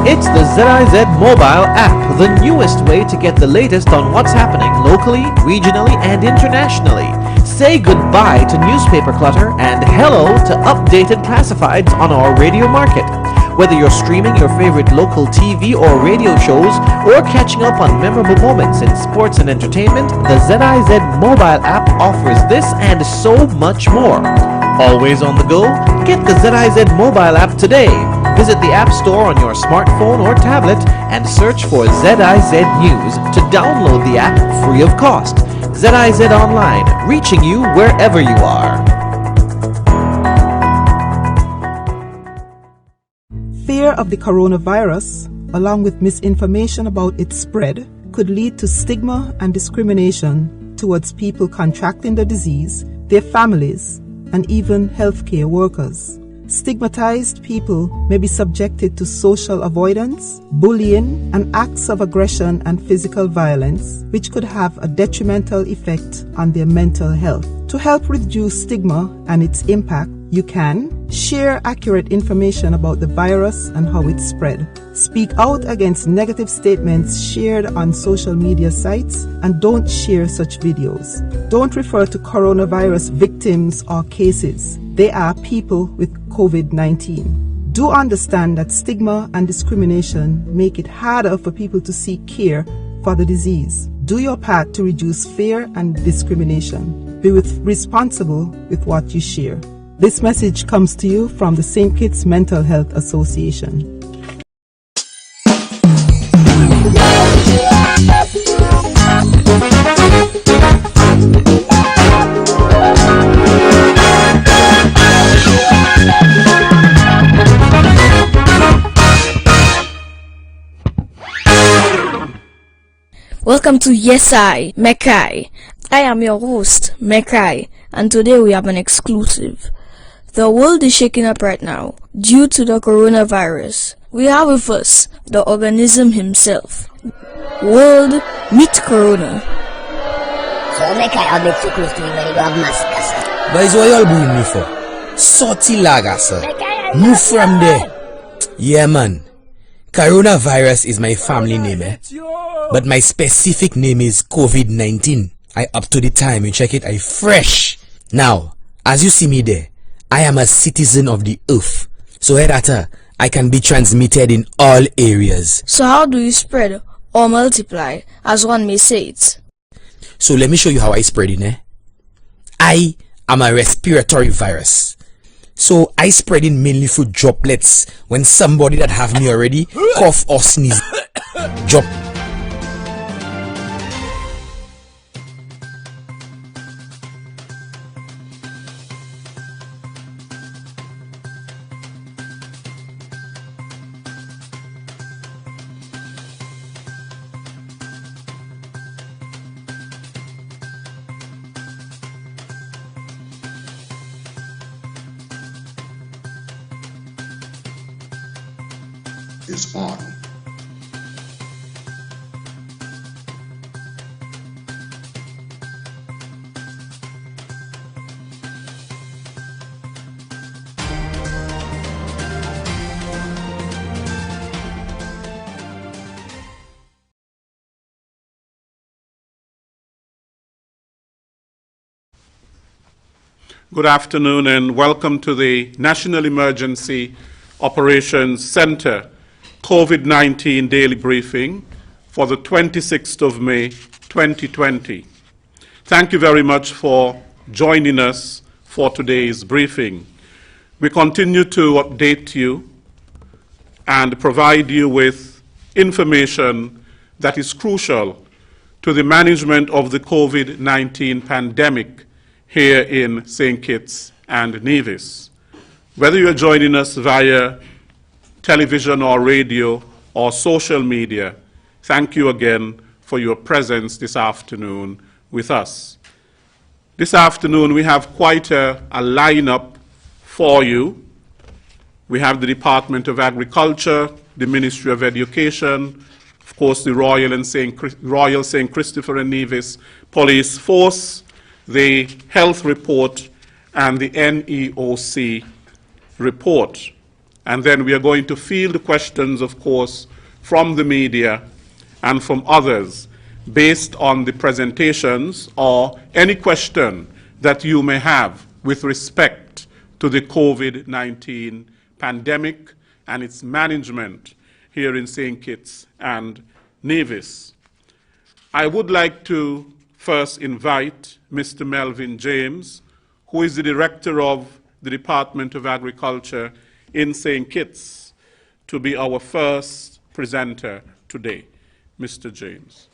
It's the ZIZ mobile app, the newest way to get the latest on what's happening locally, regionally, and internationally. Say goodbye to newspaper clutter and hello to updated classifieds on our radio market. Whether you're streaming your favorite local TV or radio shows or catching up on memorable moments in sports and entertainment, the ZIZ mobile app offers this and so much more. Always on the go? Get the ZIZ mobile app today. Visit the App Store on your smartphone or tablet and search for ZIZ News to download the app free of cost. ZIZ Online, reaching you wherever you are. Fear of the coronavirus, along with misinformation about its spread, could lead to stigma and discrimination towards people contracting the disease, their families, and even healthcare workers. Stigmatized people may be subjected to social avoidance, bullying, and acts of aggression and physical violence, which could have a detrimental effect on their mental health. To help reduce stigma and its impact, you can share accurate information about the virus and how it spread. Speak out against negative statements shared on social media sites and don't share such videos. Don't refer to coronavirus victims or cases. They are people with COVID-19. Do understand that stigma and discrimination make it harder for people to seek care for the disease. Do your part to reduce fear and discrimination. Be responsible with what you share. This message comes to you from the St. Kitts Mental Health Association. Welcome to Yes I, Mekai. I am your host, Mekai, and today we have an exclusive. The world is shaking up right now due to the coronavirus. We have with us the organism himself. World Meet Corona. So Mekai, I'll be too close to you when you have mask, sir. But it's what y'all bring me for. Sorty lager, sir. Move from there. Yeah, man. Coronavirus is my family name, but my specific name is COVID-19. I up to the time, you check it, I fresh. Now, as you see me there, I am a citizen of the earth. So hereafter, I can be transmitted in all areas. So how do you spread or multiply, as one may say it? So let me show you how I spread it, I am a respiratory virus. So I spread it mainly through droplets when somebody that have me already cough or sneeze. Drop. Is on. Good afternoon and welcome to the National Emergency Operations Center COVID-19 Daily Briefing for the 26th of May, 2020. Thank you very much for joining us for today's briefing. We continue to update you and provide you with information that is crucial to the management of the COVID-19 pandemic here in St. Kitts and Nevis. Whether you're joining us via television or radio or social media, thank you again for your presence this afternoon with us. This afternoon we have quite a lineup for you. We have the Department of Agriculture, the Ministry of Education, of course the Royal St. Christopher and Nevis Police Force, the Health Report, and the NEOC report. And then we are going to field questions, of course, from the media and from others based on the presentations or any question that you may have with respect to the COVID-19 pandemic and its management here in St. Kitts and Nevis. I would like to first invite Mr. Melvin James, who is the Director of the Department of Agriculture in St. Kitts, to be our first presenter today. Mr. James.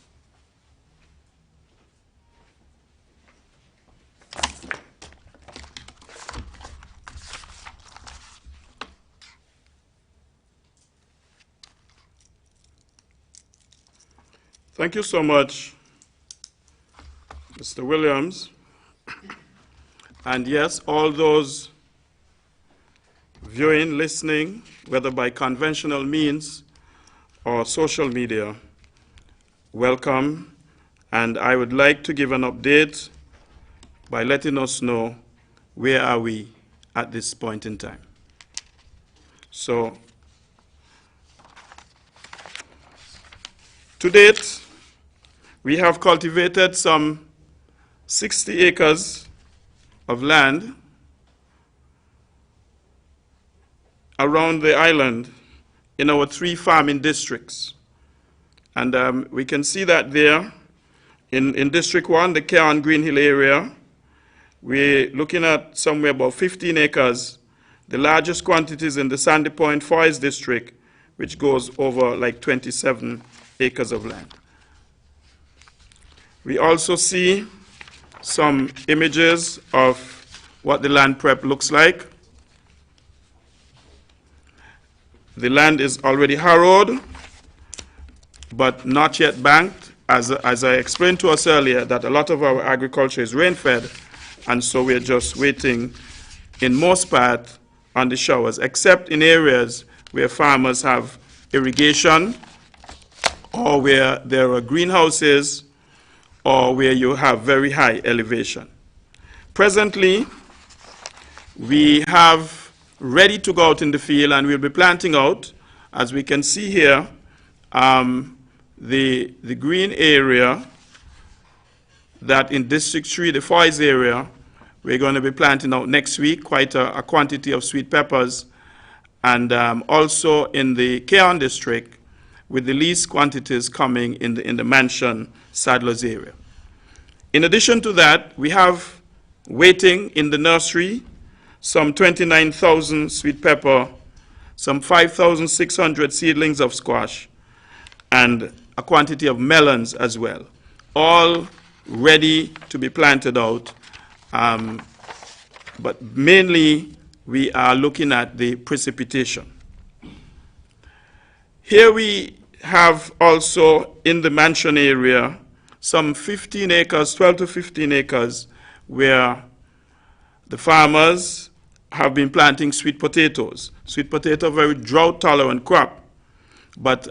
Thank you so much, Mr. Williams. And yes, all those viewing, listening, whether by conventional means or social media, welcome. And I would like to give an update by letting us know where are we at this point in time. So, to date, we have cultivated some 60 acres of land around the island in our 3 farming districts. And we can see that there in District 1, the Cairn Green Hill area, we're looking at somewhere about 15 acres. The largest quantities in the Sandy Point Forest District, which goes over like 27 acres of land. We also see some images of what the land prep looks like. The land is already harrowed, but not yet banked. As I explained to us earlier, that a lot of our agriculture is rain-fed, and so we're just waiting, in most part, on the showers, except in areas where farmers have irrigation, or where there are greenhouses, or where you have very high elevation. Presently, we have ready to go out in the field, and we'll be planting out. As we can see here, the green area that in District 3, the forest area, we're going to be planting out next week quite a quantity of sweet peppers, and also in the Cairn district, with the least quantities coming in the Mansion Saddlers area. In addition to that, we have waiting in the nursery some 29,000 sweet pepper, some 5,600 seedlings of squash, and a quantity of melons as well, all ready to be planted out. But mainly, we are looking at the precipitation. Here we have also in the Mansion area some 15 acres, 12 to 15 acres, where the farmers have been planting sweet potatoes. Sweet potato, very drought-tolerant crop. But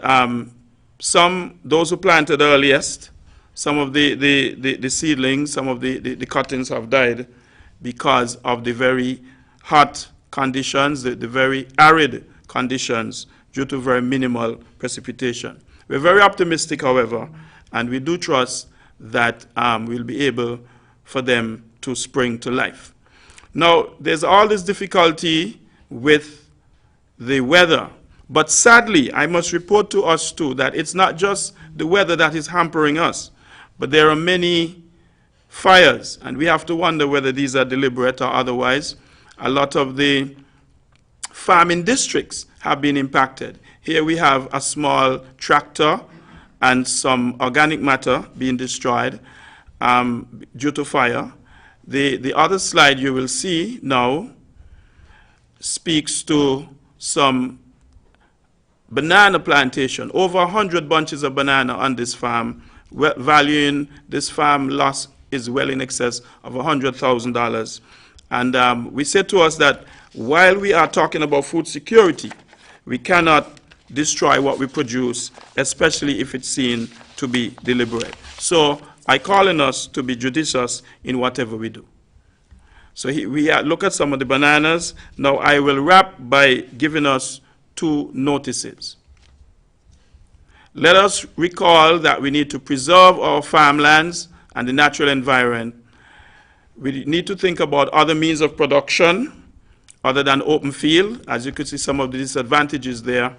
those who planted earliest, some of the seedlings, some of the cuttings have died because of the very hot conditions, the very arid conditions, due to very minimal precipitation. We're very optimistic, however, and we do trust that we'll be able for them to spring to life. Now, there's all this difficulty with the weather, but sadly, I must report to us too that it's not just the weather that is hampering us, but there are many fires, and we have to wonder whether these are deliberate or otherwise. A lot of the farming districts have been impacted. Here we have a small tractor and some organic matter being destroyed due to fire. The other slide you will see now speaks to some banana plantation, over 100 bunches of banana on this farm, valuing this farm loss is well in excess of $100,000. And we said to us that while we are talking about food security, we cannot destroy what we produce, especially if it's seen to be deliberate. So I call on us to be judicious in whatever we do. So we look at some of the bananas. Now I will wrap by giving us 2 notices. Let us recall that we need to preserve our farmlands and the natural environment. We need to think about other means of production other than open field. As you can see, some of the disadvantages there.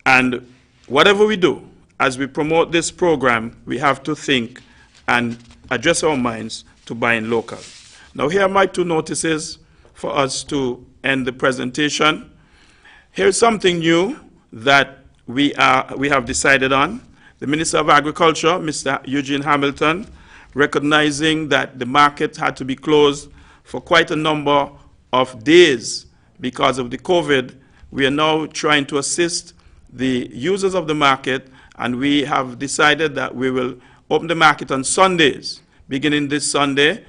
And whatever we do, as we promote this program, we have to think and address our minds to buying local. Now, here are my 2 notices for us to end the presentation. Here's something new that we have decided on. The Minister of Agriculture, Mr. Eugene Hamilton, recognizing that the market had to be closed for quite a number of days because of the COVID, we are now trying to assist the users of the market, and we have decided that we will open the market on Sundays, beginning this Sunday,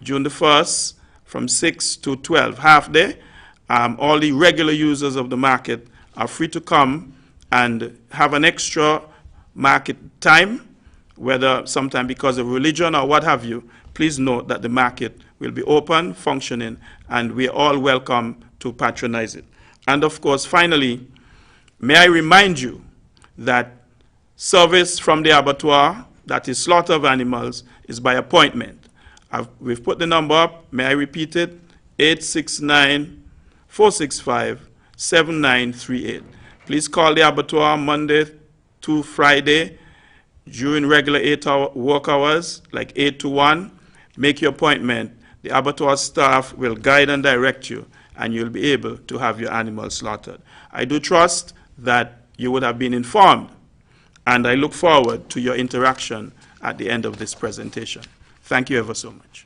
June the 1st, from 6 to 12, half day. All the regular users of the market are free to come and have an extra market time, whether sometime because of religion or what have you. Please note that the market will be open, functioning, and we are all welcome to patronize it. And of course, finally, may I remind you that service from the abattoir, that is slaughter of animals, is by appointment. We've put the number up. May I repeat it? 869-465-7938. Please call the abattoir Monday to Friday during regular 8-hour work hours, like 8 to 1. Make your appointment. The abattoir staff will guide and direct you, and you'll be able to have your animals slaughtered. I do trust that you would have been informed, and I look forward to your interaction at the end of this presentation. Thank you ever so much.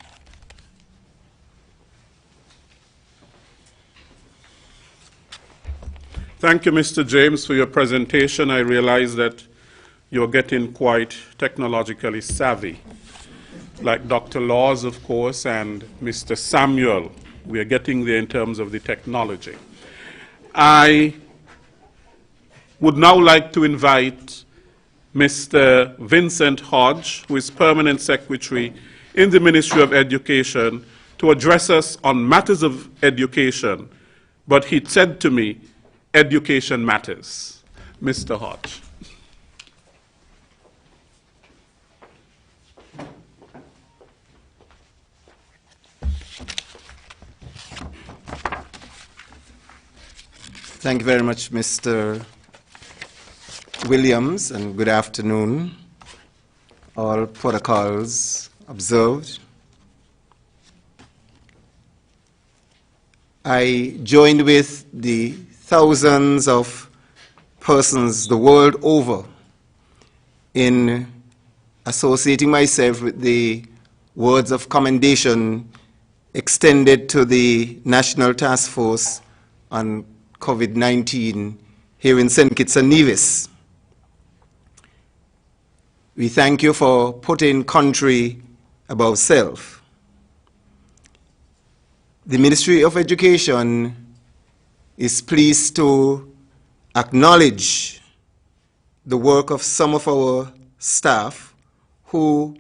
Thank you, Mr. James, for your presentation. I realize that you're getting quite technologically savvy. Like Dr. Laws, of course, and Mr. Samuel, we are getting there in terms of the technology. I would now like to invite Mr. Vincent Hodge, who is Permanent Secretary in the Ministry of Education, to address us on matters of education. But he said to me, education matters. Mr. Hodge. Thank you very much, Mr. Williams, and good afternoon. All protocols observed. I joined with the thousands of persons the world over in associating myself with the words of commendation extended to the National Task Force on COVID-19 here in St. Kitts and Nevis. We thank you for putting country above self. The Ministry of Education is pleased to acknowledge the work of some of our staff who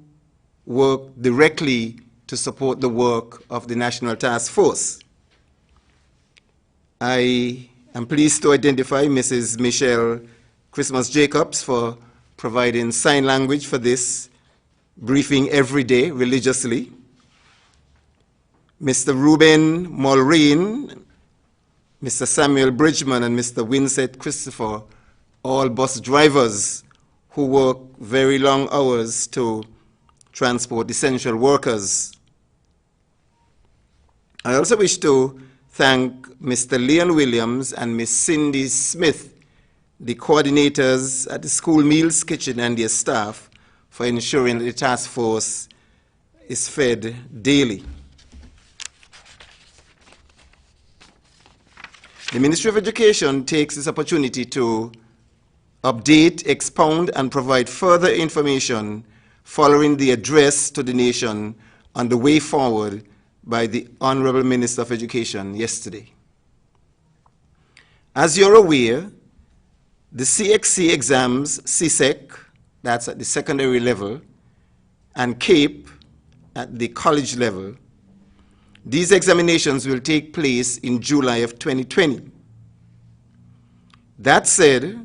work directly to support the work of the National Task Force. I am pleased to identify Mrs. Michelle Christmas Jacobs for providing sign language for this briefing every day religiously. Mr. Ruben Mulreen, Mr. Samuel Bridgman, and Mr. Winsett Christopher, all bus drivers who work very long hours to transport essential workers. I also wish to thank Mr. Leon Williams and Miss Cindy Smith, the coordinators at the school meals kitchen, and their staff for ensuring that the task force is fed daily. The Ministry of Education takes this opportunity to update, expound, and provide further information following the address to the nation on the way forward by the Honorable Minister of Education yesterday. As you're aware, the CXC exams, CSEC, that's at the secondary level, and CAPE at the college level, these examinations will take place in July of 2020. That said,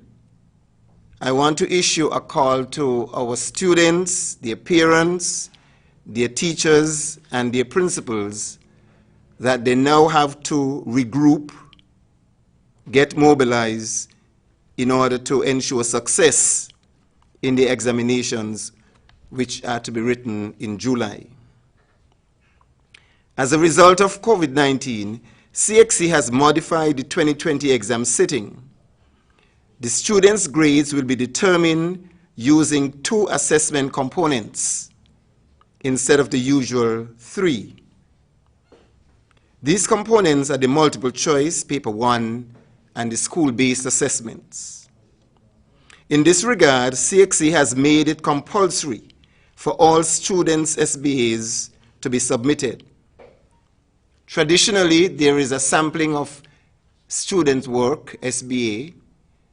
I want to issue a call to our students, their parents, their teachers, and their principals that they now have to regroup, get mobilized in order to ensure success in the examinations which are to be written in July. As a result of COVID-19, CXC has modified the 2020 exam setting. The students' grades will be determined using 2 assessment components instead of the usual 3. These components are the multiple choice, paper 1, and the school-based assessments. In this regard, CXC has made it compulsory for all students' SBAs to be submitted. Traditionally, there is a sampling of student work, SBA,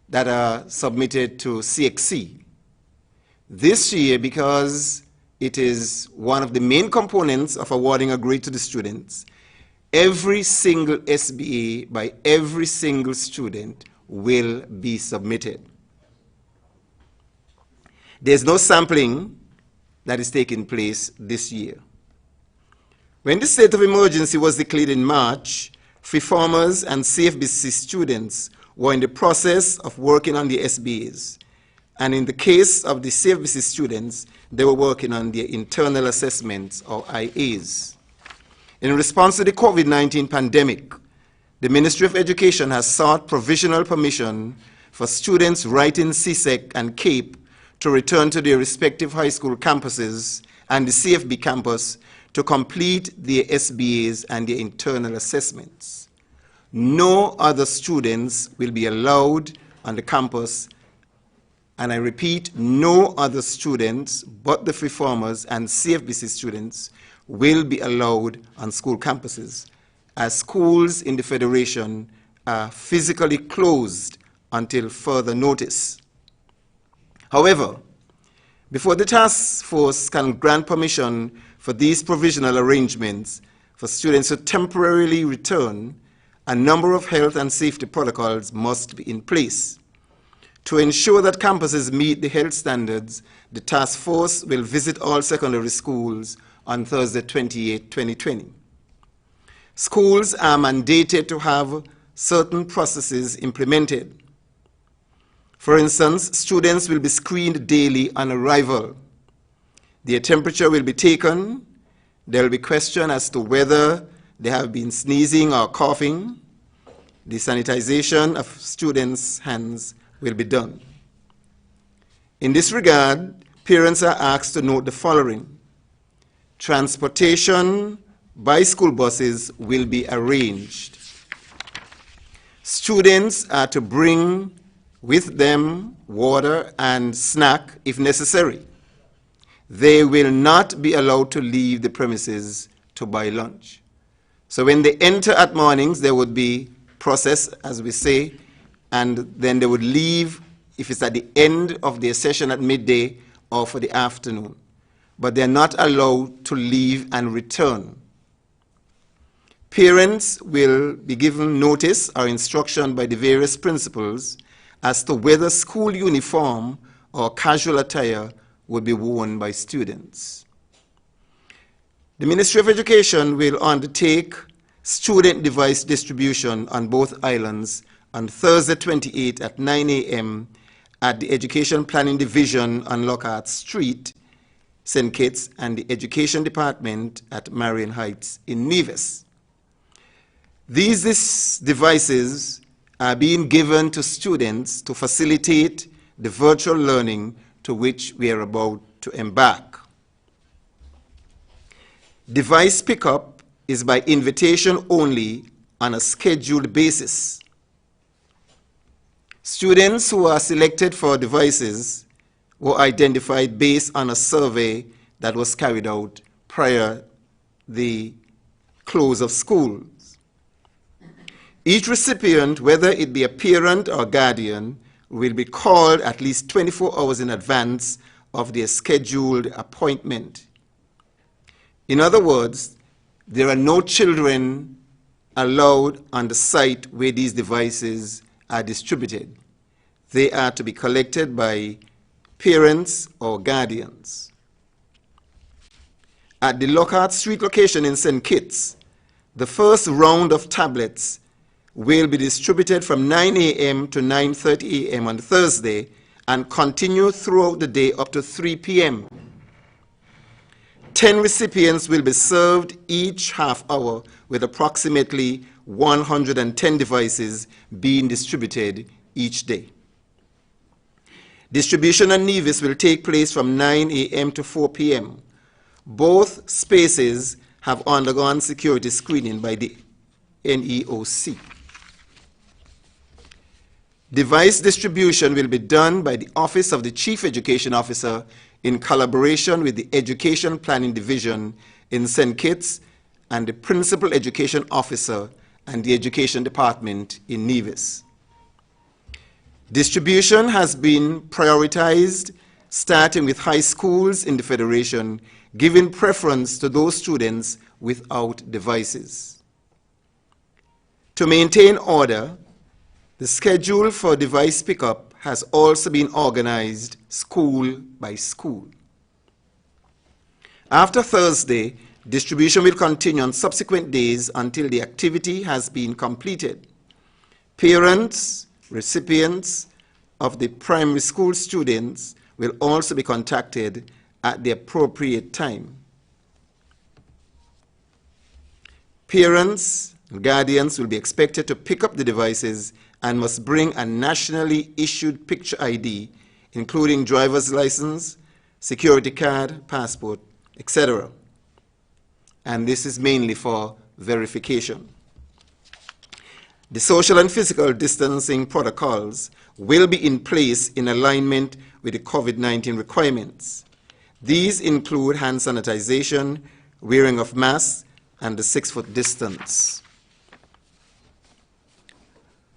that are submitted to CXC. This year, because it is one of the main components of awarding a grade to the students, every single SBA by every single student will be submitted. There's no sampling that is taking place this year. When the state of emergency was declared in March, reformers and CFBC students were in the process of working on the SBAs. And in the case of the CFBC students, they were working on their internal assessments, or IAs. In response to the COVID-19 pandemic, the Ministry of Education has sought provisional permission for students writing CSEC and CAPE to return to their respective high school campuses and the CFB campus to complete their SBAs and their internal assessments. No other students will be allowed on the campus, and I repeat, no other students but the reformers and CFBC students will be allowed on school campuses, as schools in the Federation are physically closed until further notice. However, before the task force can grant permission for these provisional arrangements for students to temporarily return, a number of health and safety protocols must be in place. To ensure that campuses meet the health standards, the task force will visit all secondary schools on Thursday, 28, 2020. Schools are mandated to have certain processes implemented. For instance, students will be screened daily on arrival. Their temperature will be taken. There will be questions as to whether they have been sneezing or coughing. The sanitization of students' hands will be done. In this regard, parents are asked to note the following. Transportation by school buses will be arranged. Students are to bring with them water and snack if necessary. They will not be allowed to leave the premises to buy lunch. So when they enter at mornings, there would be process, as we say, and then they would leave if it's at the end of their session at midday or for the afternoon. But they're not allowed to leave and return. Parents will be given notice or instruction by the various principals as to whether school uniform or casual attire would be worn by students. The Ministry of Education will undertake student device distribution on both islands on Thursday 28 at 9 a.m. at the Education Planning Division on Lockhart Street, St. Kitts, and the Education Department at Marion Heights in Nevis. These devices are being given to students to facilitate the virtual learning to which we are about to embark. Device pickup is by invitation only on a scheduled basis. Students who are selected for devices were identified based on a survey that was carried out prior the close of schools. Each recipient, whether it be a parent or guardian, will be called at least 24 hours in advance of their scheduled appointment. In other words, there are no children allowed on the site where these devices are distributed. They are to be collected by parents or guardians. At the Lockhart Street location in St. Kitts, the first round of tablets will be distributed from 9 a.m. to 9:30 a.m. on Thursday and continue throughout the day up to 3 p.m. 10 recipients will be served each half hour, with approximately 110 devices being distributed each day. Distribution on Nevis will take place from 9 a.m. to 4 p.m. Both spaces have undergone security screening by the NEOC. Device distribution will be done by the Office of the Chief Education Officer in collaboration with the Education Planning Division in St. Kitts and the Principal Education Officer and the Education Department in Nevis. Distribution has been prioritized, starting with high schools in the Federation, giving preference to those students without devices. To maintain order, the schedule for device pickup has also been organized school by school. After Thursday, distribution will continue on subsequent days until the activity has been completed. Parents, recipients of the primary school students will also be contacted at the appropriate time. Parents and guardians will be expected to pick up the devices and must bring a nationally issued picture ID, including driver's license, security card, passport, etc. And this is mainly for verification. The social and physical distancing protocols will be in place in alignment with the COVID-19 requirements. These include hand sanitization, wearing of masks, and the 6-foot distance.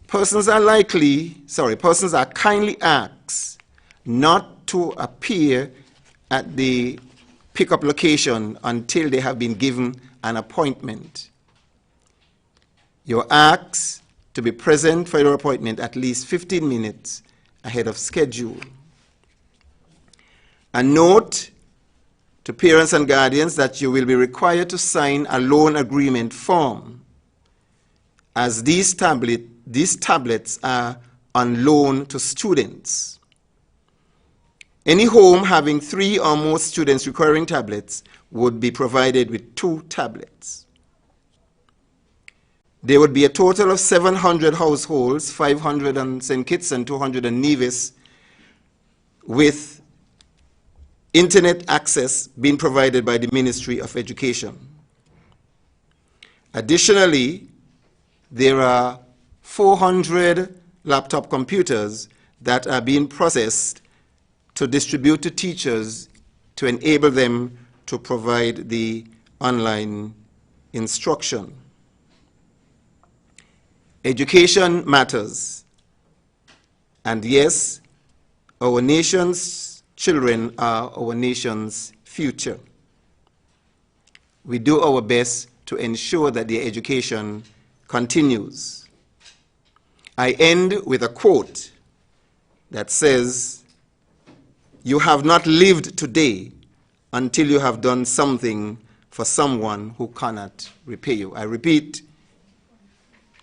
Persons are kindly asked not to appear at the pickup location until they have been given an appointment. You're asked to be present for your appointment at least 15 minutes ahead of schedule. A note to parents and guardians that you will be required to sign a loan agreement form, as these tablets are on loan to students. Any home having 3 or more students requiring tablets would be provided with 2 tablets. There would be a total of 700 households, 500 on St. Kitts and 200 on Nevis, with internet access being provided by the Ministry of Education. Additionally, there are 400 laptop computers that are being processed to distribute to teachers to enable them to provide the online instruction. Education matters. And yes, our nation's children are our nation's future. We do our best to ensure that their education continues. I end with a quote that says, "You have not lived today until you have done something for someone who cannot repay you." I repeat,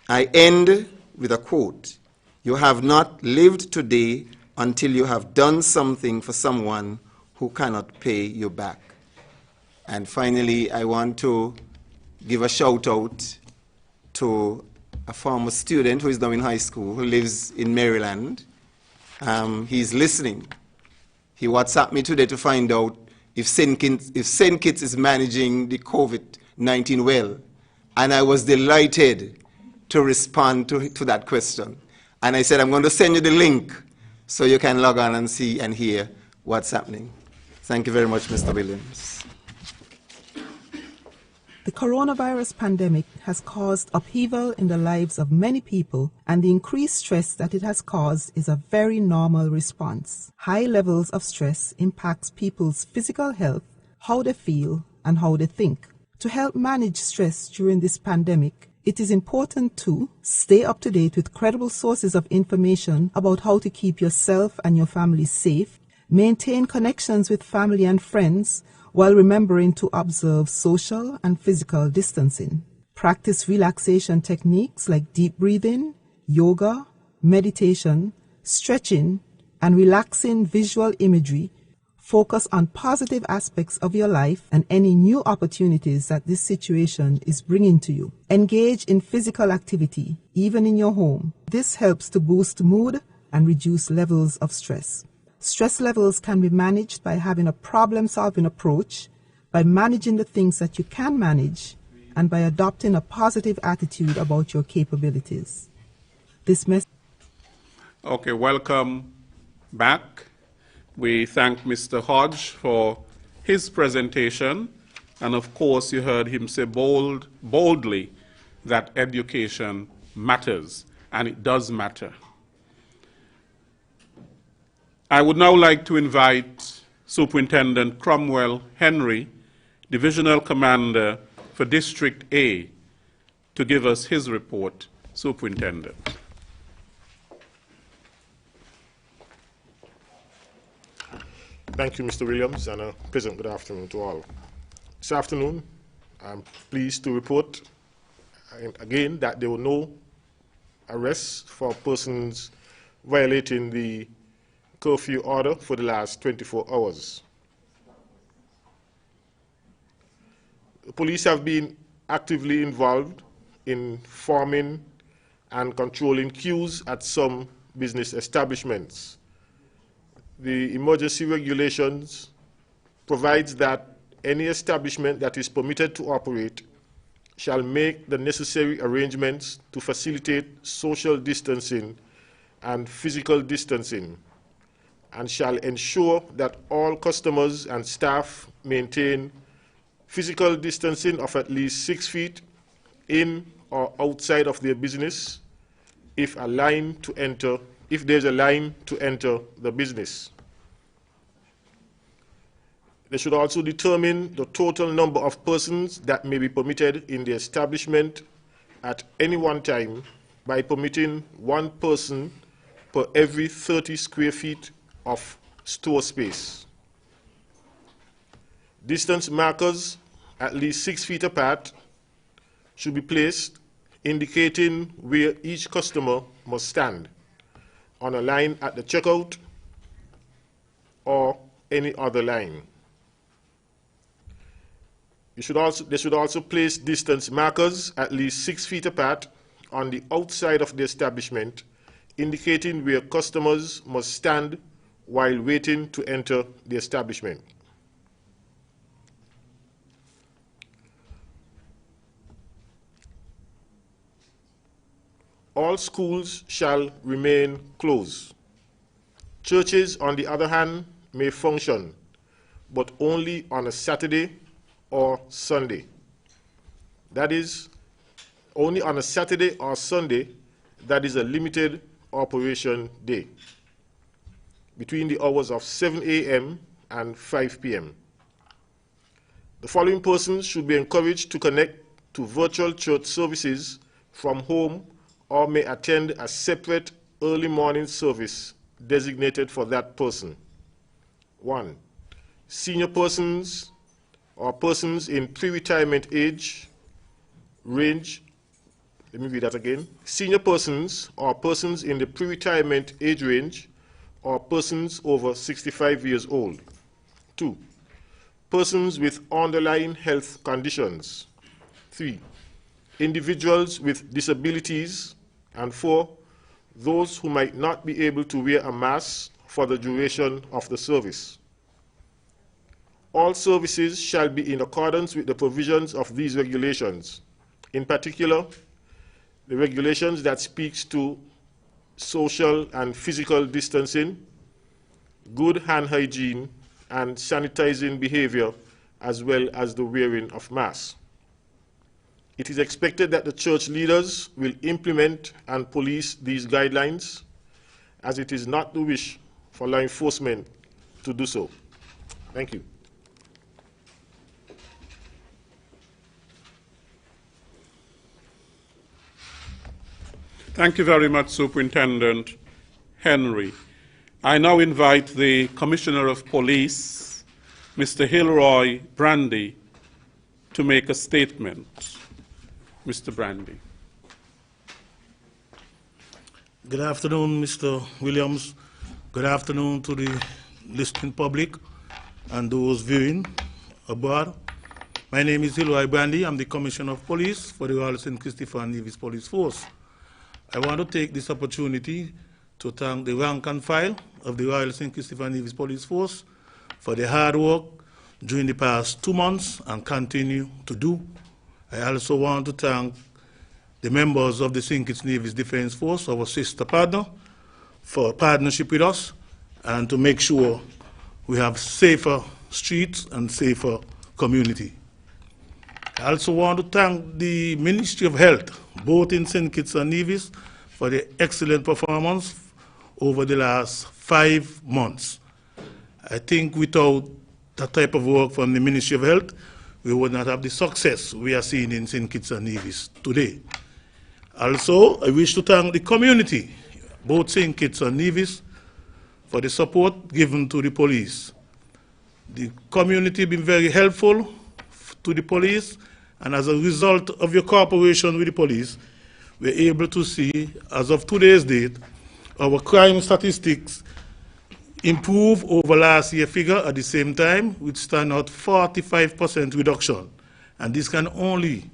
I end with a quote. You have not lived today until you have done something for someone who cannot pay you back. And finally, I want to give a shout out to a former student who is now in high school, who lives in Maryland. He's listening. He WhatsApped me today to find out if St. Kitts is managing the COVID-19 well. And I was delighted to respond to that question. And I said, I'm going to send you the link so you can log on and see and hear what's happening. Thank you very much, Mr. Williams. The coronavirus pandemic has caused upheaval in the lives of many people, and the increased stress that it has caused is a very normal response. High levels of stress impacts people's physical health, how they feel, and how they think. To help manage stress during this pandemic, it is important to stay up to date with credible sources of information about how to keep yourself and your family safe, maintain connections with family and friends while remembering to observe social and physical distancing. Practice relaxation techniques like deep breathing, yoga, meditation, stretching, and relaxing visual imagery. Focus on positive aspects of your life and any new opportunities that this situation is bringing to you. Engage in physical activity, even in your home. This helps to boost mood and reduce levels of stress. Stress levels can be managed by having a problem-solving approach, by managing the things that you can manage, and by adopting a positive attitude about your capabilities. Okay, welcome back. We thank Mr. Hodge for his presentation, and of course you heard him say boldly that education matters, and it does matter. I would now like to invite Superintendent Cromwell Henry, Divisional Commander for District A, to give us his report. Superintendent. Thank you, Mr. Williams, and a pleasant good afternoon to all. This afternoon, I'm pleased to report again that there were no arrests for persons violating the curfew order for the last 24 hours. The police have been actively involved in forming and controlling queues at some business establishments. The emergency regulations provides that any establishment that is permitted to operate shall make the necessary arrangements to facilitate social distancing and physical distancing, and shall ensure that all customers and staff maintain physical distancing of at least 6 feet in or outside of their business if there's a line to enter the business. They should also determine the total number of persons that may be permitted in the establishment at any one time by permitting one person per every 30 square feet of store space. Distance markers at least 6 feet apart should be placed, indicating where each customer must stand on a line at the checkout or any other line. They should also place distance markers at least 6 feet apart on the outside of the establishment, indicating where customers must stand while waiting to enter the establishment. All schools shall remain closed. Churches, on the other hand, may function, but only on a Saturday or Sunday. That is, only on a Saturday or Sunday that is a limited operation day, between the hours of 7 a.m. and 5 p.m. The following persons should be encouraged to connect to virtual church services from home or may attend a separate early morning service designated for that person. 1. Senior persons or persons in pre-retirement age range. Let me read that again. Senior persons or persons in the pre-retirement age range or persons over 65 years old. 2. Persons with underlying health conditions. 3. Individuals with disabilities. And 4. Those who might not be able to wear a mask for the duration of the service. All services shall be in accordance with the provisions of these regulations. In particular, the regulations that speaks to social and physical distancing, good hand hygiene, and sanitizing behavior, as well as the wearing of masks. It is expected that the church leaders will implement and police these guidelines, as it is not the wish for law enforcement to do so. Thank you. Thank you very much, Superintendent Henry. I now invite the Commissioner of Police, Mr. Hilroy Brandy, to make a statement. Mr. Brandy. Good afternoon, Mr. Williams. Good afternoon to the listening public and those viewing abroad. My name is Hilroy Brandy. I'm the Commissioner of Police for the Royal St. Christopher and Nevis Police Force. I want to take this opportunity to thank the rank and file of the Royal St. Christopher and Nevis Police Force for their hard work during the past 2 months and continue to do. I also want to thank the members of the St. Kitts Nevis Defense Force, our sister partner, for partnership with us and to make sure we have safer streets and safer community. I also want to thank the Ministry of Health, both in St. Kitts and Nevis, for the excellent performance over the last 5 months. I think without that type of work from the Ministry of Health, we would not have the success we are seeing in St. Kitts and Nevis today. Also, I wish to thank the community, both St. Kitts and Nevis, for the support given to the police. The community has been very helpful to the police, and as a result of your cooperation with the police, we're able to see, as of today's date, our crime statistics improve over last year's figure at the same time, which stand at 45% reduction. And this can only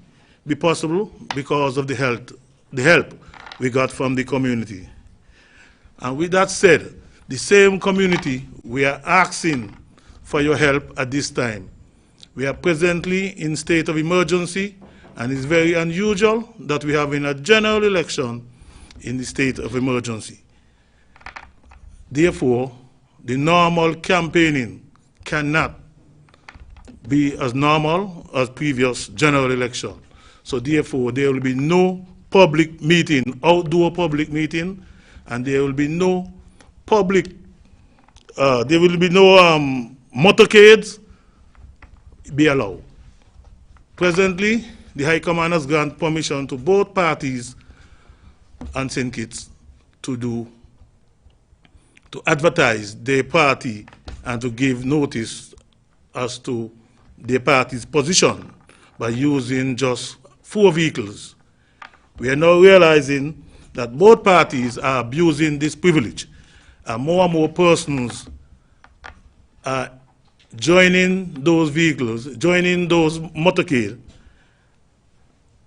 be possible because of the help we got from the community. And with that said, the same community, we are asking for your help at this time. We are presently in state of emergency, and it's very unusual that we have in a general election in the state of emergency. Therefore, the normal campaigning cannot be as normal as previous general election. So therefore, there will be no public meeting, outdoor public meeting, and there will be no public, motorcades be allowed. Presently, the High Command has granted permission to both parties and St. Kitts to advertise their party and to give notice as to their party's position by using just 4 vehicles. We are now realizing that both parties are abusing this privilege, and more persons are joining those vehicles, joining those motorcades,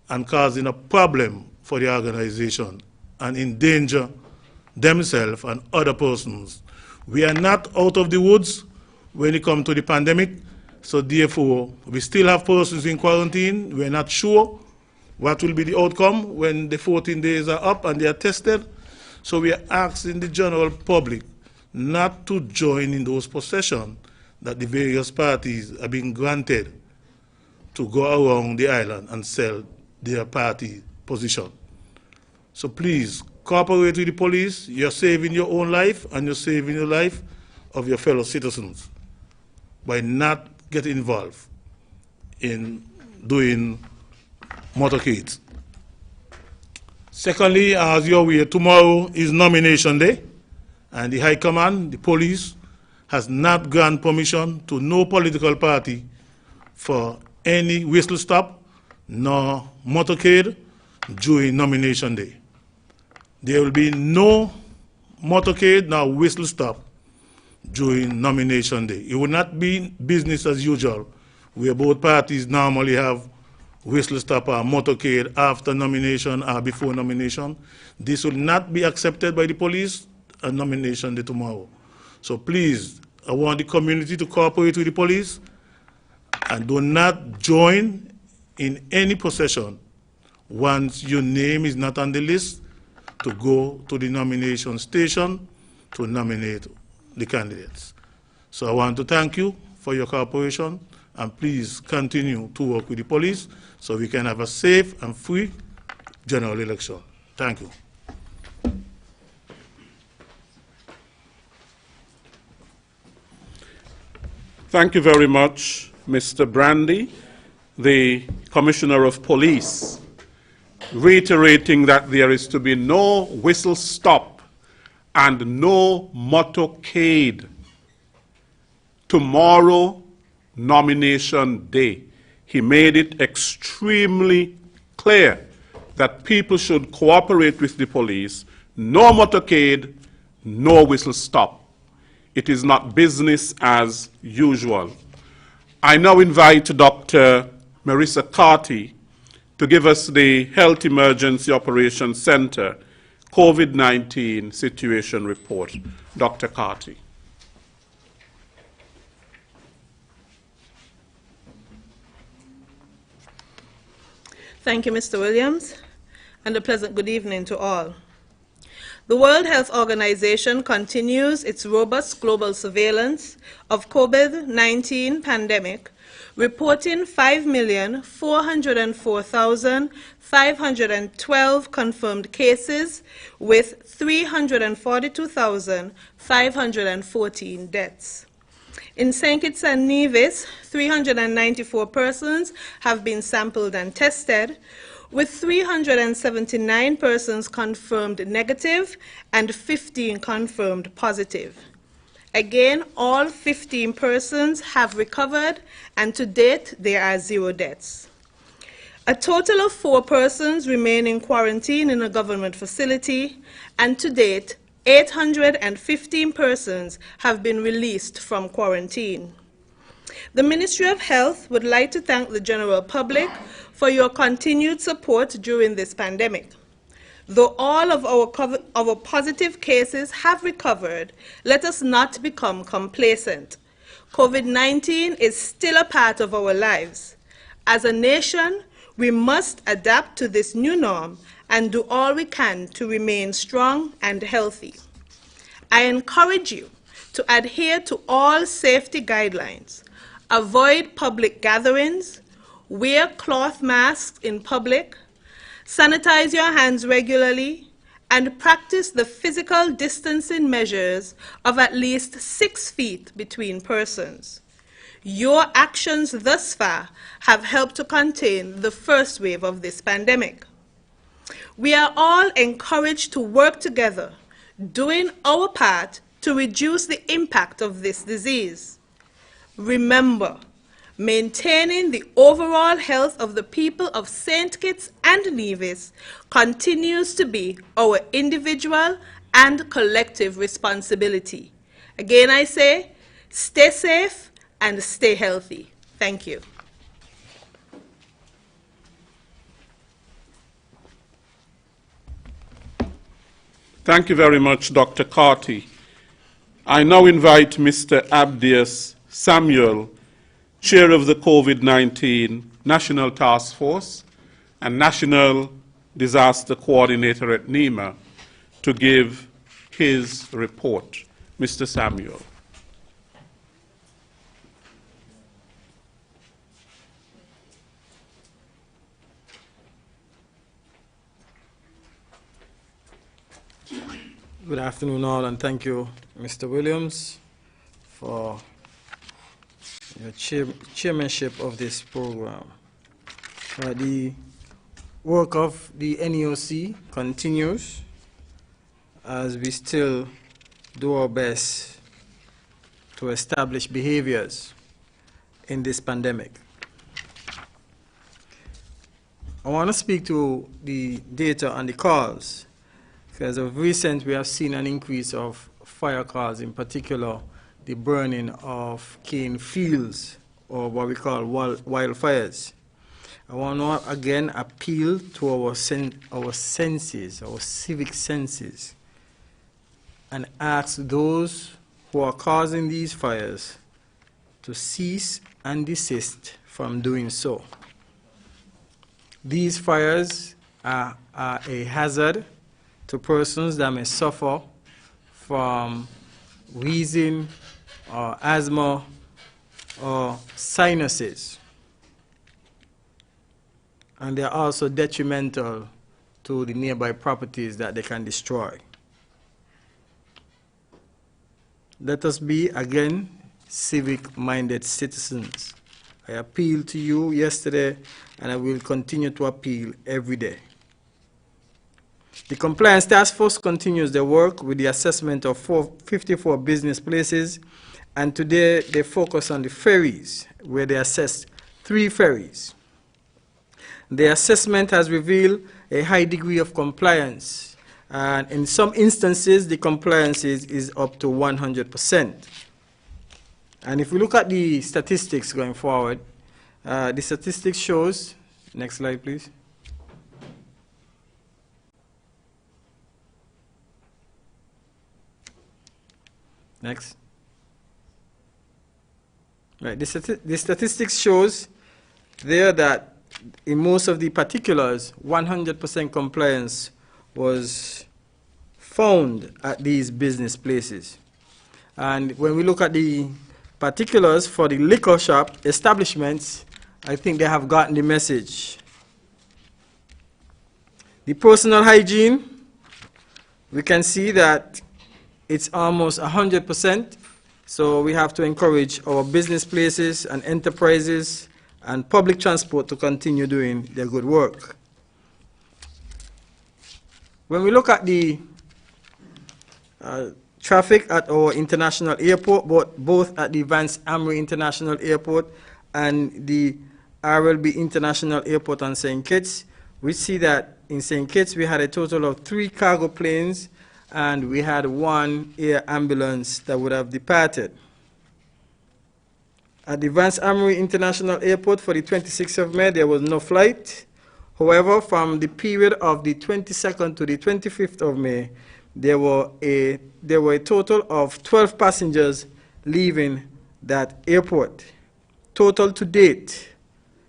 and causing a problem for the organization and endanger themselves and other persons. We are not out of the woods when it comes to the pandemic, so therefore we still have persons in quarantine. We're not sure what will be the outcome when the 14 days are up and they are tested. So we are asking the general public not to join in those processions that the various parties are being granted to go around the island and sell their party position. So please, cooperate with the police. You're saving your own life and you're saving the life of your fellow citizens by not getting involved in doing motorcades. Secondly, as you're aware, tomorrow is nomination day, and the High Command, the police, has not granted permission to no political party for any whistle stop nor motorcade during nomination day. There will be no motorcade nor whistle stop during nomination day. It will not be business as usual, where both parties normally have whistle stop or motorcade after nomination or before nomination. This will not be accepted by the police on nomination day tomorrow. So please, I want the community to cooperate with the police and do not join in any procession once your name is not on the list to go to the nomination station to nominate the candidates. So I want to thank you for your cooperation, and please continue to work with the police so we can have a safe and free general election. Thank you. Thank you very much, Mr. Brandy. The Commissioner of Police reiterating that there is to be no whistle stop and no motorcade tomorrow, nomination day. He made it extremely clear that people should cooperate with the police. No motorcade, no whistle stop. It is not business as usual. I now invite Dr. Marissa Carty to give us the Health Emergency Operations Center COVID-19 situation report. Dr. Carty. Thank you, Mr. Williams, and a pleasant good evening to all. The World Health Organization continues its robust global surveillance of COVID-19 pandemic, reporting 5,404,512 confirmed cases with 342,514 deaths. In St. Kitts and Nevis, 394 persons have been sampled and tested, with 379 persons confirmed negative and 15 confirmed positive. Again, all 15 persons have recovered, and to date, there are 0 deaths. A total of 4 persons remain in quarantine in a government facility, and to date, 815 persons have been released from quarantine. The Ministry of Health would like to thank the general public for your continued support during this pandemic. Though all of our positive cases have recovered, let us not become complacent. COVID-19 is still a part of our lives. As a nation, we must adapt to this new norm and do all we can to remain strong and healthy. I encourage you to adhere to all safety guidelines, avoid public gatherings, wear cloth masks in public, sanitize your hands regularly, and practice the physical distancing measures of at least 6 feet between persons. Your actions thus far have helped to contain the first wave of this pandemic. We are all encouraged to work together, doing our part to reduce the impact of this disease. Remember, maintaining the overall health of the people of St. Kitts and Nevis continues to be our individual and collective responsibility. Again, I say, stay safe and stay healthy. Thank you. Thank you very much, Dr. Carty. I now invite Mr. Abdias Samuel, Chair of the COVID-19 National Task Force and National Disaster Coordinator at NEMA, to give his report. Mr. Samuel. Good afternoon all, and thank you, Mr. Williams, for your chairmanship of this program. The work of the NEOC continues as we still do our best to establish behaviors in this pandemic. I want to speak to the data and the calls. As of recent, we have seen an increase of fire calls, in particular the burning of cane fields, or what we call wildfires. I want to again appeal to our senses, our civic senses, and ask those who are causing these fires to cease and desist from doing so. These fires are a hazard to persons that may suffer from wheezing or asthma or sinuses. And they are also detrimental to the nearby properties that they can destroy. Let us be, again, civic-minded citizens. I appealed to you yesterday, and I will continue to appeal every day. The Compliance Task Force continues their work with the assessment of 54 business places, and today they focus on the ferries, where they assessed 3 ferries. The assessment has revealed a high degree of compliance, and in some instances, the compliance is up to 100%. And if we look at the statistics going forward, the statistics shows, next slide please. Next. Right, the statistics shows there that in most of the particulars, 100% compliance was found at these business places. And when we look at the particulars for the liquor shop establishments, I think they have gotten the message. The personal hygiene, we can see that it's almost 100%. So we have to encourage our business places and enterprises and public transport to continue doing their good work. When we look at the traffic at our international airport, both at the Vance Amri International Airport and the RLB International Airport on St. Kitts, we see that in St. Kitts we had a total of 3 cargo planes and we had 1 air ambulance that would have departed. At the Vance Amri International Airport for the 26th of May, there was no flight. However, from the period of the 22nd to the 25th of May, there were a total of 12 passengers leaving that airport. Total to date,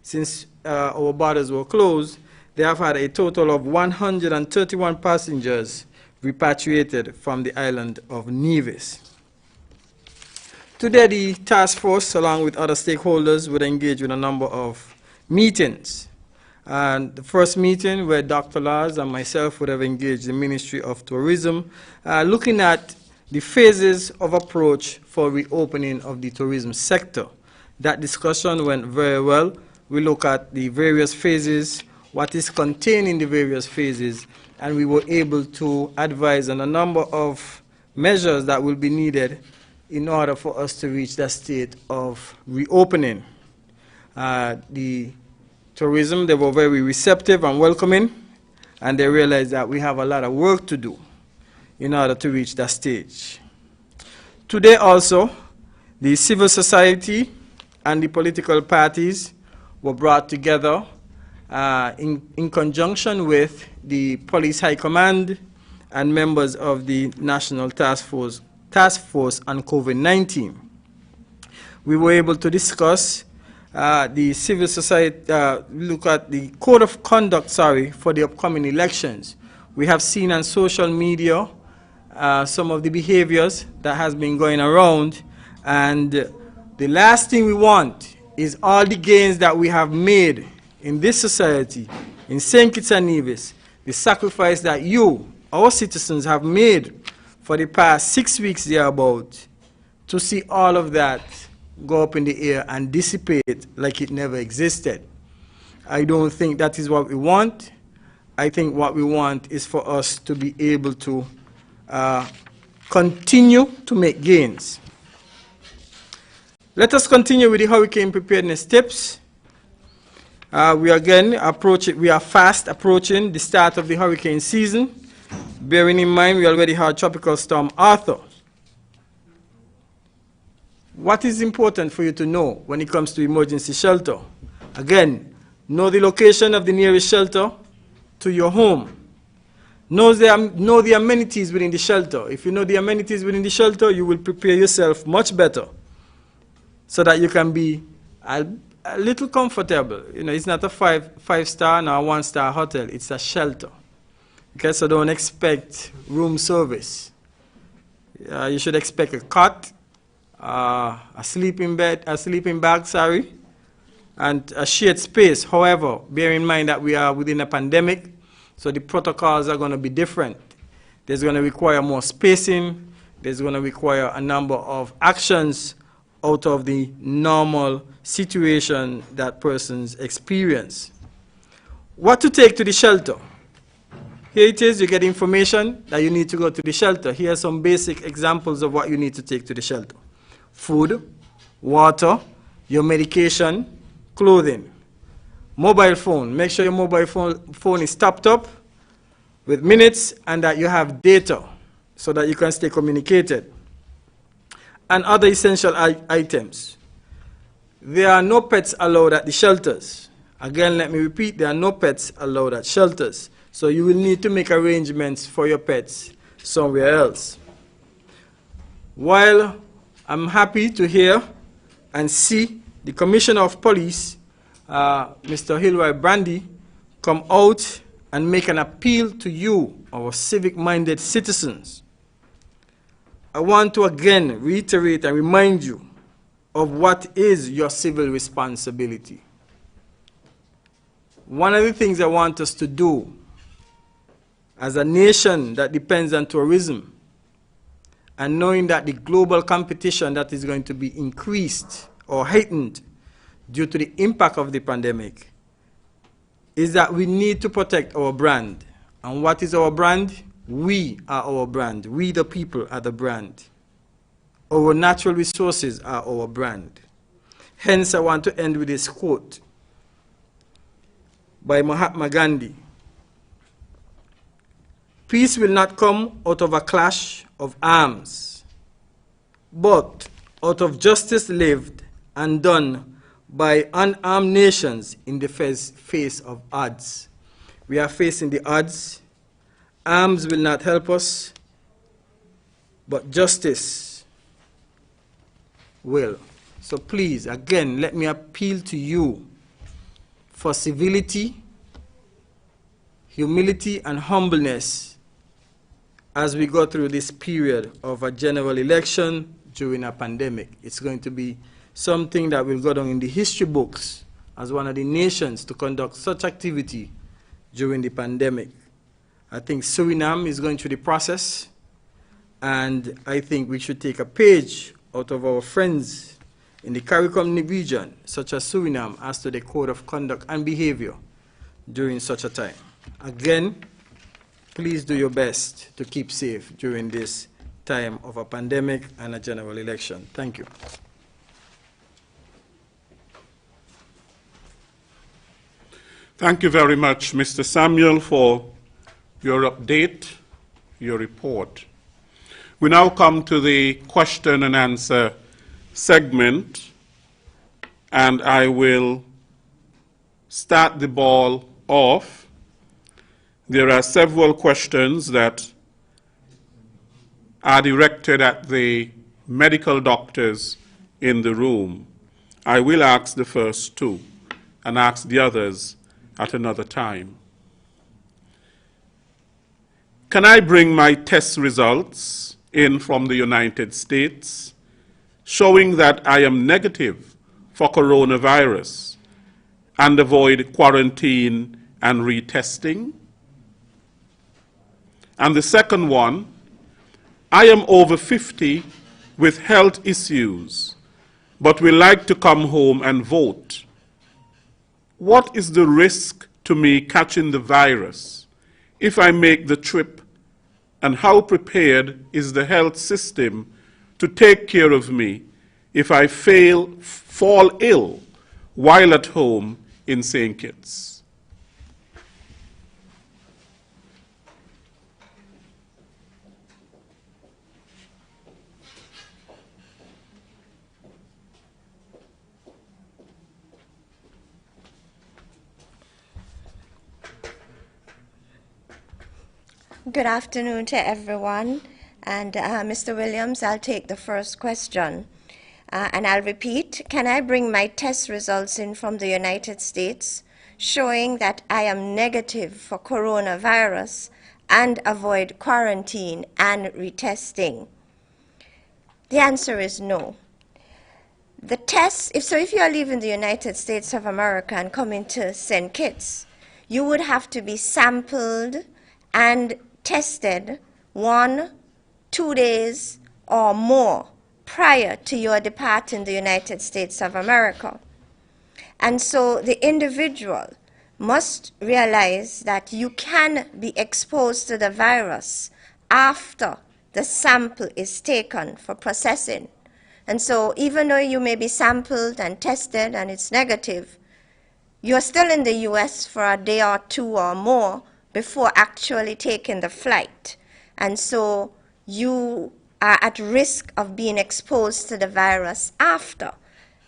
since our borders were closed, they have had a total of 131 passengers repatriated from the island of Nevis. Today, the task force, along with other stakeholders, would engage with a number of meetings. And the first meeting where Dr. Lars and myself would have engaged the Ministry of Tourism, looking at the phases of approach for reopening of the tourism sector. That discussion went very well. We look at the various phases, what is contained in the various phases, and we were able to advise on a number of measures that will be needed in order for us to reach that state of reopening. The tourism, they were very receptive and welcoming, and they realized that we have a lot of work to do in order to reach that stage. Today also, the civil society and the political parties were brought together in conjunction with the Police High Command and members of the National Task Force on COVID-19. We were able to discuss the civil society, look at the code of conduct, for the upcoming elections. We have seen on social media some of the behaviors that has been going around, and the last thing we want is all the gains that we have made in this society, in St. Kitts and Nevis, the sacrifice that you, our citizens, have made for the past 6 weeks thereabout, to see all of that go up in the air and dissipate like it never existed. I don't think that is what we want. I think what we want is for us to be able to continue to make gains. Let us continue with the hurricane preparedness tips. We are fast approaching the start of the hurricane season. Bearing in mind we already had Tropical Storm Arthur. What is important for you to know when it comes to emergency shelter? Again, know the location of the nearest shelter to your home. Know the amenities within the shelter. If you know the amenities within the shelter, you will prepare yourself much better so that you can be a little comfortable. You know, it's not a five-star nor a one-star hotel. It's a shelter. Okay, so don't expect room service. You should expect a cot, a sleeping bag, and a shared space. However, bear in mind that we are within a pandemic, so the protocols are going to be different. There's going to require more spacing. There's going to require a number of actions out of the normal situation that persons experience. What to take to the shelter? Here it is, you get information that you need to go to the shelter. Here are some basic examples of what you need to take to the shelter. Food, water, your medication, clothing. Mobile phone, make sure your mobile phone is topped up with minutes and that you have data so that you can stay communicated. And other essential items. There are no pets allowed at the shelters. Again, let me repeat, there are no pets allowed at shelters. So you will need to make arrangements for your pets somewhere else. While I'm happy to hear and see the Commissioner of Police, Mr. Hilroy Brandy, come out and make an appeal to you, our civic-minded citizens, I want to again reiterate and remind you of what is your civil responsibility. One of the things I want us to do as a nation that depends on tourism, and knowing that the global competition that is going to be increased or heightened due to the impact of the pandemic, is that we need to protect our brand. And what is our brand? We are our brand. We the people are the brand. Our natural resources are our brand. Hence, I want to end with this quote by Mahatma Gandhi. Peace will not come out of a clash of arms, but out of justice lived and done by unarmed nations in the face of odds. We are facing the odds. Arms will not help us, but justice will. So please, again, let me appeal to you for civility, humility, and humbleness as we go through this period of a general election during a pandemic. It's going to be something that will go down in the history books as one of the nations to conduct such activity during the pandemic. I think Suriname is going through the process, and I think we should take a page out of our friends in the CARICOM region, such as Suriname, as to the code of conduct and behavior during such a time. Again, please do your best to keep safe during this time of a pandemic and a general election. Thank you. Thank you very much, Mr. Samuel, for your update, your report. We now come to the question and answer segment, and I will start the ball off. There are several questions that are directed at the medical doctors in the room. I will ask the first two and ask the others at another time. Can I bring my test results in from the United States showing that I am negative for coronavirus and avoid quarantine and retesting? And the second one, I am over 50 with health issues, but will like to come home and vote. What is the risk to me catching the virus if I make the trip, and how prepared is the health system to take care of me if I fall ill while at home in St. Kitts? Good afternoon to everyone. And Mr. Williams, I'll take the first question. And I'll repeat, can I bring my test results in from the United States showing that I am negative for coronavirus and avoid quarantine and retesting? The answer is no. The test, if you are leaving the United States of America and coming to St. Kitts, you would have to be sampled and tested 1, 2 days or more prior to your departing the United States of America. And so the individual must realize that you can be exposed to the virus after the sample is taken for processing. And so even though you may be sampled and tested and it's negative, you're still in the US for a day or two or more before actually taking the flight. And so you are at risk of being exposed to the virus after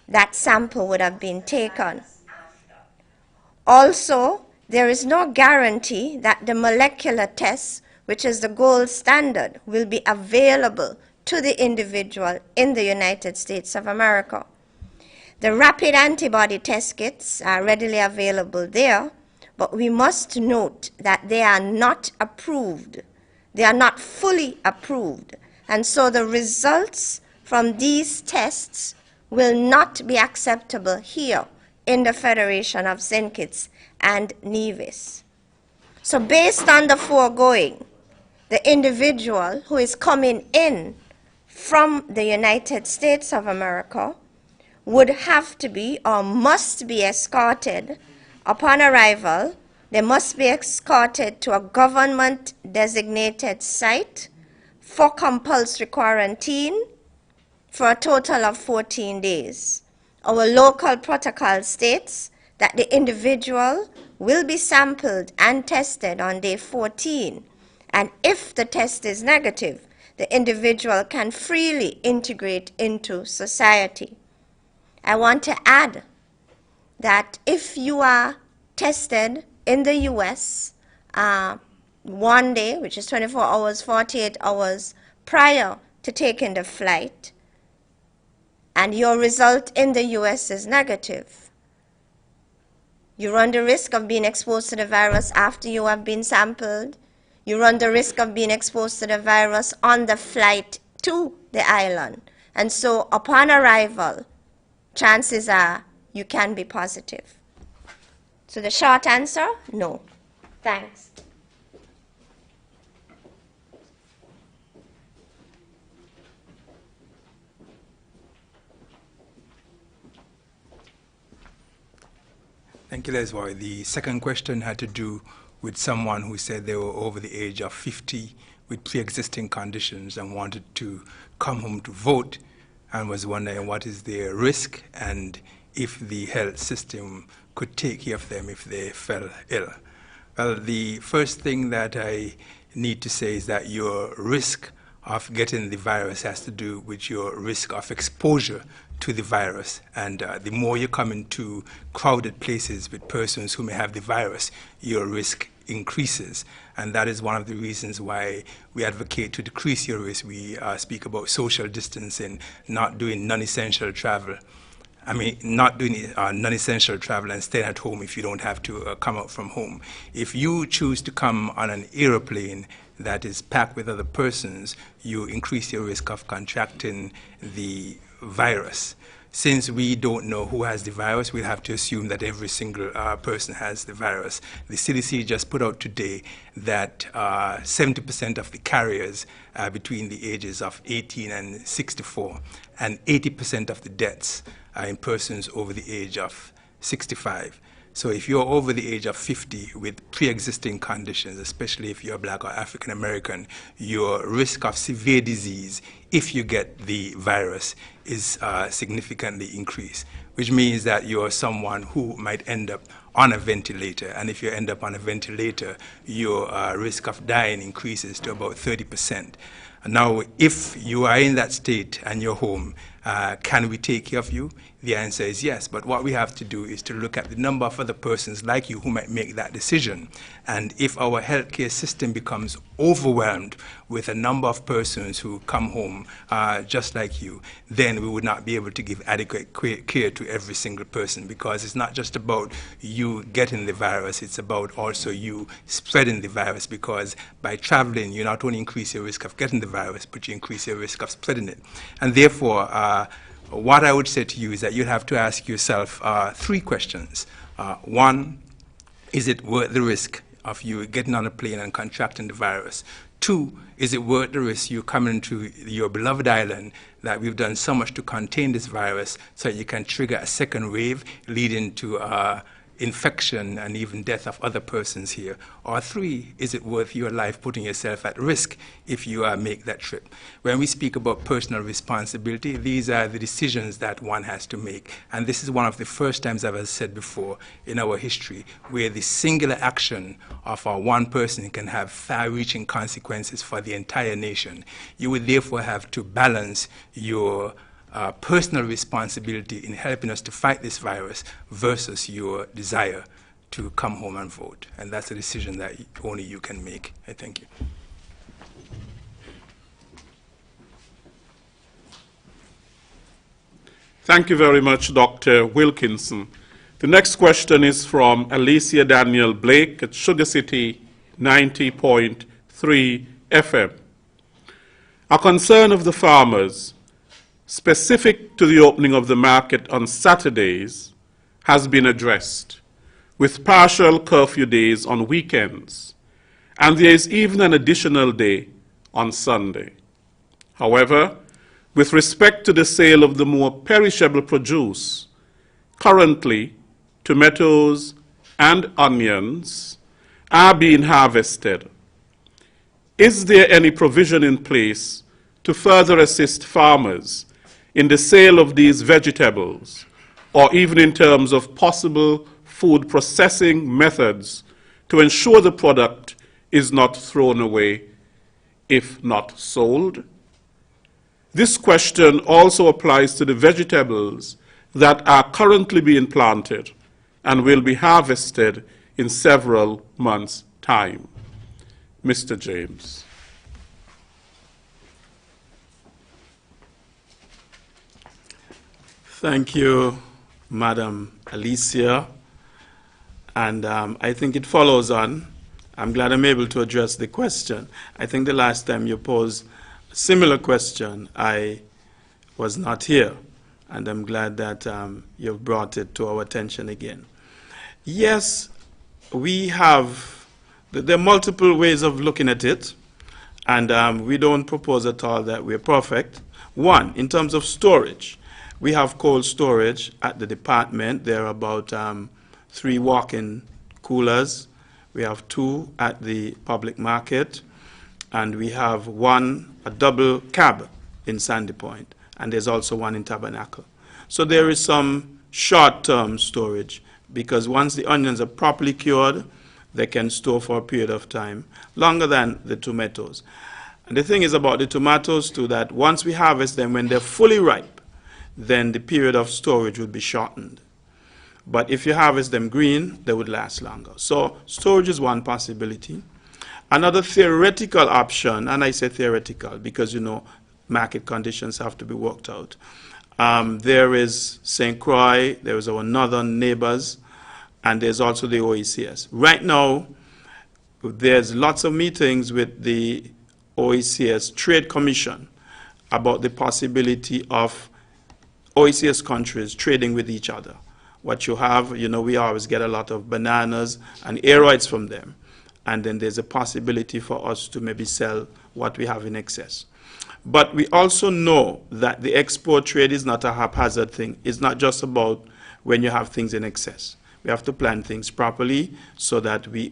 that sample would have been taken. Also, there is no guarantee that the molecular test, which is the gold standard, will be available to the individual in the United States of America. The rapid antibody test kits are readily available there, but we must note that they are not approved. They are not fully approved. And so the results from these tests will not be acceptable here in the Federation of St. Kitts and Nevis. So based on the foregoing, the individual who is coming in from the United States of America would have to be or must be escorted upon arrival. They must be escorted to a government-designated site for compulsory quarantine for a total of 14 days. Our local protocol states that the individual will be sampled and tested on day 14, and if the test is negative, the individual can freely integrate into society. I want to add that if you are tested in the US one day, which is 24 hours, 48 hours prior to taking the flight, and your result in the US is negative, you run the risk of being exposed to the virus after you have been sampled. You run the risk of being exposed to the virus on the flight to the island. And so upon arrival, chances are you can be positive. So the short answer, no. Thanks. Thank you, Leslie. The second question had to do with someone who said they were over the age of 50 with pre-existing conditions and wanted to come home to vote and was wondering what is their risk and if the health system could take care of them if they fell ill. Well, the first thing that I need to say is that your risk of getting the virus has to do with your risk of exposure to the virus. And the more you come into crowded places with persons who may have the virus, your risk increases. And that is one of the reasons why we advocate to decrease your risk. We speak about social distancing, not doing non-essential travel. Not doing non-essential travel and staying at home if you don't have to come out from home. If you choose to come on an airplane that is packed with other persons, you increase your risk of contracting the virus. Since we don't know who has the virus, we'll have to assume that every single person has the virus. The CDC just put out today that 70% of the carriers are between the ages of 18 and 64, and 80% of the deaths are in persons over the age of 65. So if you're over the age of 50 with pre-existing conditions, especially if you're Black or African American, your risk of severe disease, if you get the virus, is significantly increased, which means that you're someone who might end up on a ventilator. And if you end up on a ventilator, your risk of dying increases to about 30%. Now, if you are in that state and you're home, can we take care of you? The answer is yes, but what we have to do is to look at the number of other persons like you who might make that decision. And if our healthcare system becomes overwhelmed with a number of persons who come home just like you, then we would not be able to give adequate care to every single person, because it's not just about you getting the virus, it's about also you spreading the virus, because by traveling, you not only increase your risk of getting the virus, but you increase your risk of spreading it. And therefore, what I would say to you is that you have to ask yourself three questions. One, is it worth the risk of you getting on a plane and contracting the virus? Two, is it worth the risk you coming to your beloved island that we've done so much to contain this virus so you can trigger a second wave leading to a infection and even death of other persons here? Or 3, is it worth your life putting yourself at risk if you make that trip? When we speak about personal responsibility, these are the decisions that one has to make. And this is one of the first times, as I've said before, in our history, where the singular action of one person can have far-reaching consequences for the entire nation. You would therefore have to balance your personal responsibility in helping us to fight this virus versus your desire to come home and vote. And that's a decision that only you can make. I thank you. Thank you very much, Dr. Wilkinson. The next question is from Alicia Daniel Blake at Sugar City 90.3 FM. A concern of the farmers, specific to the opening of the market on Saturdays, has been addressed, with partial curfew days on weekends, and there is even an additional day on Sunday. However, with respect to the sale of the more perishable produce, currently tomatoes and onions are being harvested. Is there any provision in place to further assist farmers in the sale of these vegetables, or even in terms of possible food processing methods to ensure the product is not thrown away, if not sold? This question also applies to the vegetables that are currently being planted and will be harvested in several months' time. Mr. James. Thank you, Madam Alicia. And I think it follows on. I'm glad I'm able to address the question. I think the last time you posed a similar question, I was not here. And I'm glad that you've brought it to our attention again. Yes, we have, there are multiple ways of looking at it. And we don't propose at all that we're perfect. One, in terms of storage. We have cold storage at the department. There are about 3 walk-in coolers. We have 2 at the public market. And we have a double cab in Sandy Point. And there's also one in Tabernacle. So there is some short-term storage, because once the onions are properly cured, they can store for a period of time, longer than the tomatoes. And the thing is about the tomatoes too, that once we harvest them, when they're fully ripe, then the period of storage would be shortened. But if you harvest them green, they would last longer. So storage is one possibility. Another theoretical option, and I say theoretical because, you know, market conditions have to be worked out. There is St. Croix, there is our northern neighbors, and there's also the OECS. Right now, there's lots of meetings with the OECS Trade Commission about the possibility of OECS countries trading with each other. What you have, you know, we always get a lot of bananas and aeroids from them. And then there's a possibility for us to maybe sell what we have in excess. But we also know that the export trade is not a haphazard thing. It's not just about when you have things in excess. We have to plan things properly so that we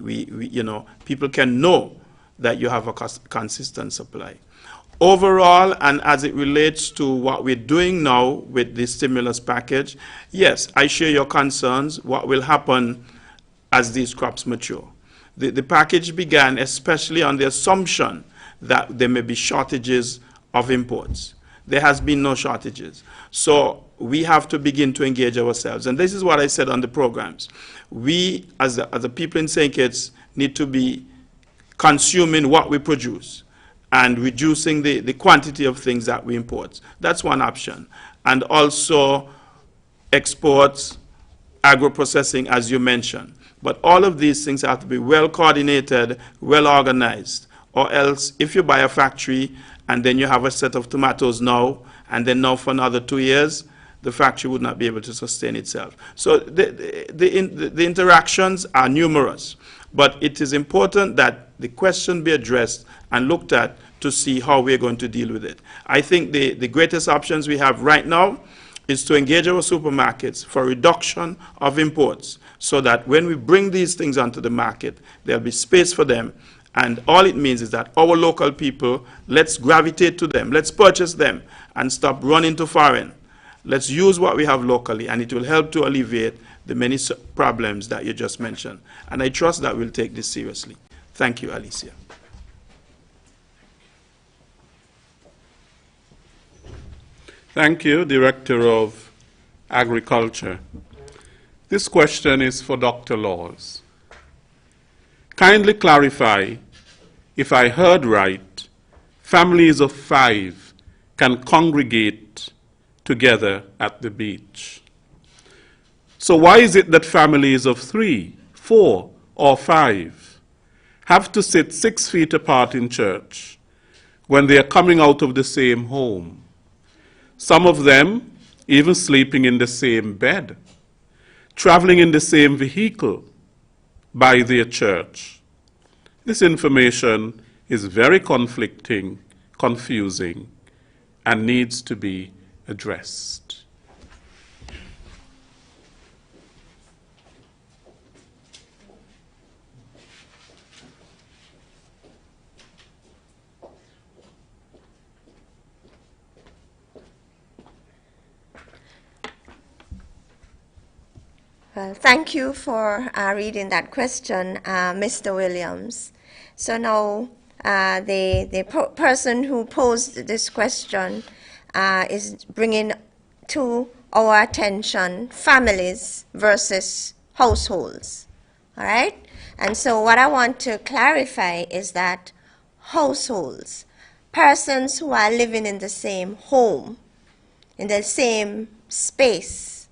you know, people can know that you have a consistent supply. Overall, and as it relates to what we're doing now with the stimulus package, yes, I share your concerns. What will happen as these crops mature? The package began especially on the assumption that there may be shortages of imports. There has been no shortages. So we have to begin to engage ourselves. And this is what I said on the programs. We, as the people in St. Kitts, need to be consuming what we produce and reducing the quantity of things that we import. That's one option. And also exports, agro-processing, as you mentioned. But all of these things have to be well coordinated, well organized. Or else, if you buy a factory and then you have a set of tomatoes now, and then now for another 2 years, the factory would not be able to sustain itself. So the interactions are numerous. But it is important that the question be addressed and looked at to see how we're going to deal with it. I think the greatest options we have right now is to engage our supermarkets for reduction of imports so that when we bring these things onto the market, there'll be space for them. And all it means is that our local people, let's gravitate to them, let's purchase them and stop running to foreign. Let's use what we have locally, and it will help to alleviate the many problems that you just mentioned. And I trust that we'll take this seriously. Thank you, Alicia. Thank you, Director of Agriculture. This question is for Dr. Laws. Kindly clarify if I heard right, families of 5 can congregate together at the beach. So why is it that families of 3, 4, or 5 have to sit 6 feet apart in church when they are coming out of the same home? Some of them even sleeping in the same bed, traveling in the same vehicle by their church. This information is very conflicting, confusing, and needs to be addressed. Well, thank you for reading that question, Mr. Williams. So now the person who posed this question is bringing to our attention families versus households, all right? And so what I want to clarify is that households, persons who are living in the same home, in the same space,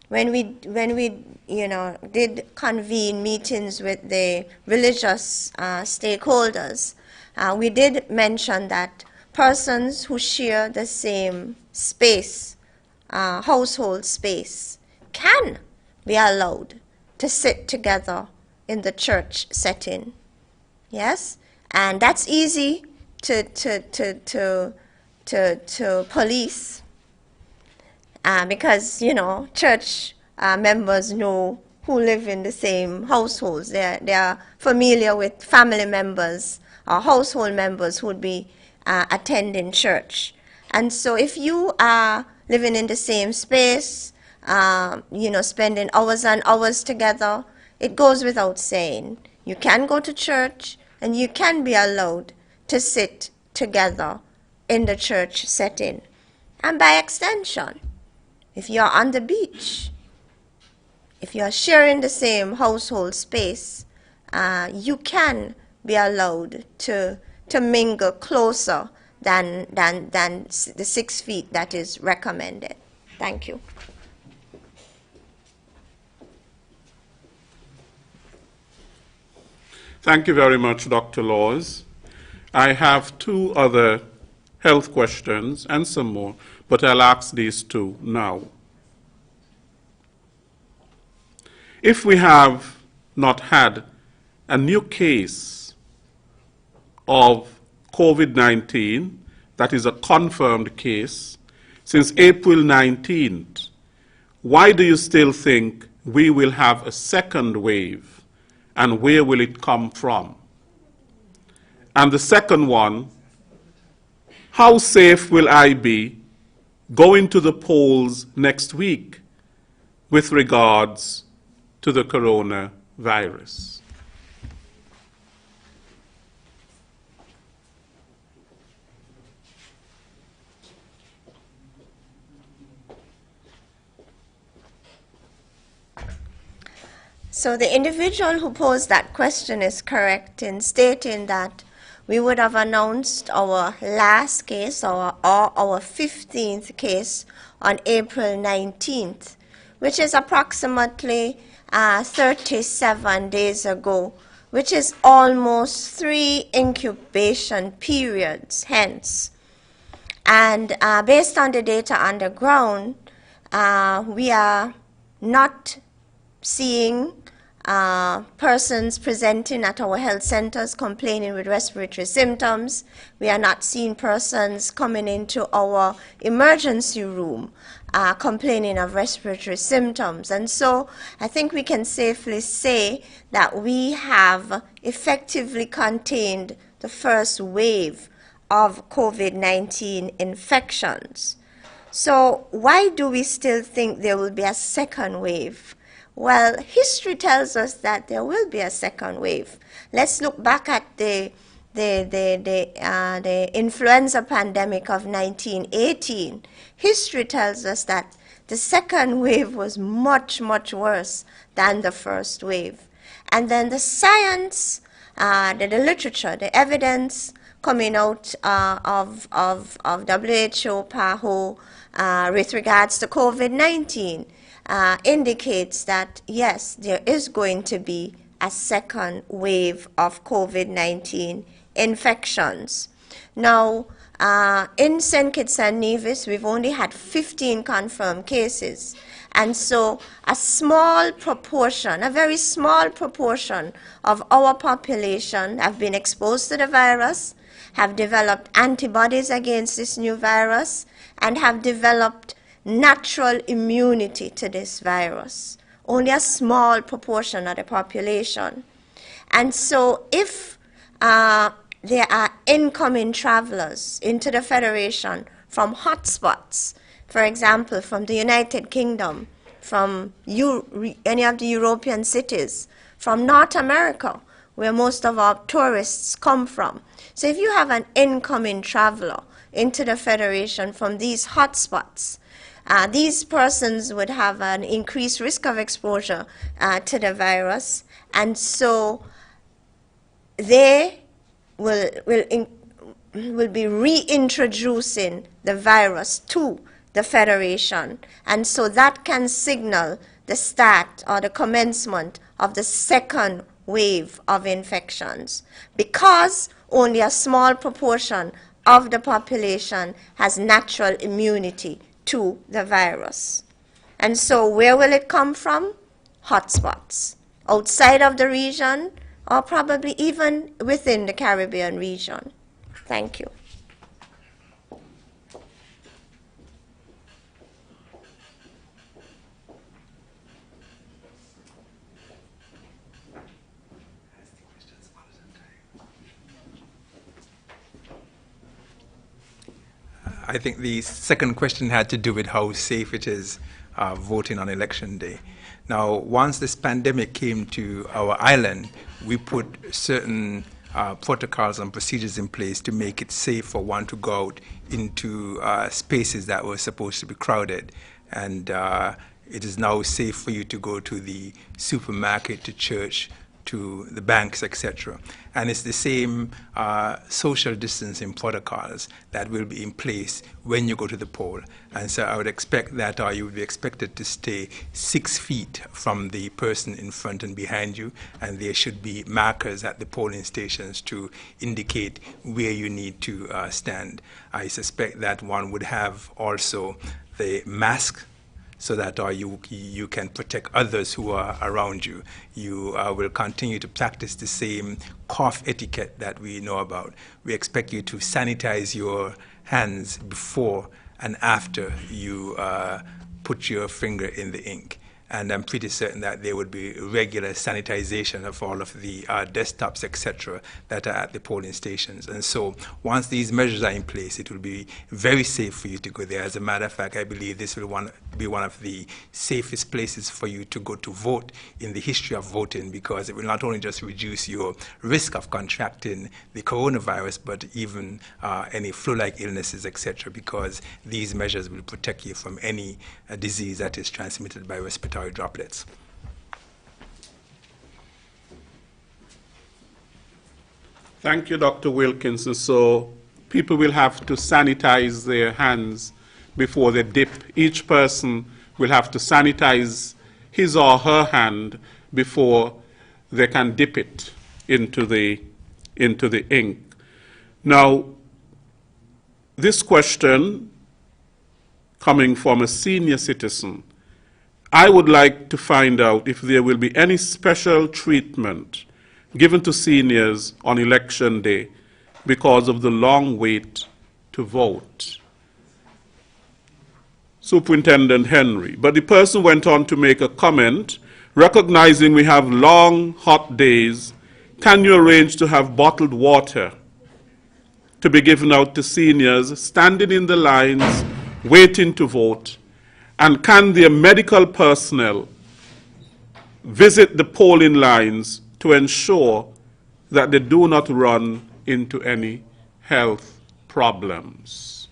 when we did convene meetings with the religious stakeholders, we did mention that persons who share the same space, household space, can be allowed to sit together in the church setting. Yes, and that's easy to police. Because, church members know who live in the same households. They are familiar with family members or household members who would be attending church. And so if you are living in the same space, spending hours and hours together, it goes without saying. You can go to church and you can be allowed to sit together in the church setting. And by extension, if you're on the beach, if you're sharing the same household space, you can be allowed to mingle closer than the 6 feet that is recommended. Thank you. Thank you very much, Dr. Laws. I have 2 other health questions and some more, but I'll ask these 2 now. If we have not had a new case of COVID-19, that is a confirmed case, since April 19th, why do you still think we will have a second wave, and where will it come from? And the second one, how safe will I be going to the polls next week with regards to the coronavirus? So the individual who posed that question is correct in stating that we would have announced our last case, or our 15th case, on April 19th, which is approximately 37 days ago, which is almost 3 incubation periods hence. And based on the data on the ground, we are not seeing persons presenting at our health centers complaining with respiratory symptoms. We are not seeing persons coming into our emergency room complaining of respiratory symptoms. And so I think we can safely say that we have effectively contained the first wave of COVID-19 infections. So why do we still think there will be a second wave? Well, history tells us that there will be a second wave. Let's look back at the influenza pandemic of 1918. History tells us that the second wave was much, much worse than the first wave. And then the science, the literature, the evidence coming out of WHO, PAHO, with regards to COVID-19 indicates that, yes, there is going to be a second wave of COVID-19 infections. Now, in St. Kitts and Nevis, we've only had 15 confirmed cases. And so a small proportion, a very small proportion of our population have been exposed to the virus, have developed antibodies against this new virus, and have developed natural immunity to this virus. Only a small proportion of the population. And so if there are incoming travelers into the Federation from hotspots, for example, from the United Kingdom, from any of the European cities, from North America, where most of our tourists come from. So if you have an incoming traveler into the Federation from these hotspots, these persons would have an increased risk of exposure to the virus, and so they will be reintroducing the virus to the Federation, and so that can signal the start or the commencement of the second wave of infections, because only a small proportion of the population has natural immunity to the virus. And so where will it come from? Hotspots. Outside of the region, or probably even within the Caribbean region. Thank you. I think the second question had to do with how safe it is voting on election day. Now, once this pandemic came to our island, we put certain protocols and procedures in place to make it safe for one to go out into spaces that were supposed to be crowded. And it is now safe for you to go to the supermarket, to church, to the banks, etc. And it's the same social distancing protocols that will be in place when you go to the poll. And so I would expect that you would be expected to stay 6 feet from the person in front and behind you, and there should be markers at the polling stations to indicate where you need to stand. I suspect that one would have also the mask, so that you can protect others who are around you. You will continue to practice the same cough etiquette that we know about. We expect you to sanitize your hands before and after you put your finger in the ink. And I'm pretty certain that there would be regular sanitization of all of the desktops, etc., that are at the polling stations. And so once these measures are in place, it will be very safe for you to go there. As a matter of fact, I believe this will be one of the safest places for you to go to vote in the history of voting, because it will not only just reduce your risk of contracting the coronavirus, but even any flu-like illnesses, etc., because these measures will protect you from any disease that is transmitted by respiratory droplets. Thank you, Dr. Wilkinson. So people will have to sanitize their hands before they dip. Each person will have to sanitize his or her hand before they can dip it into the ink. Now, this question coming from a senior citizen, I would like to find out if there will be any special treatment given to seniors on election day because of the long wait to vote. Superintendent Henry. But the person went on to make a comment, recognizing we have long, hot days. Can you arrange to have bottled water to be given out to seniors standing in the lines, waiting to vote? And can their medical personnel visit the polling lines to ensure that they do not run into any health problems?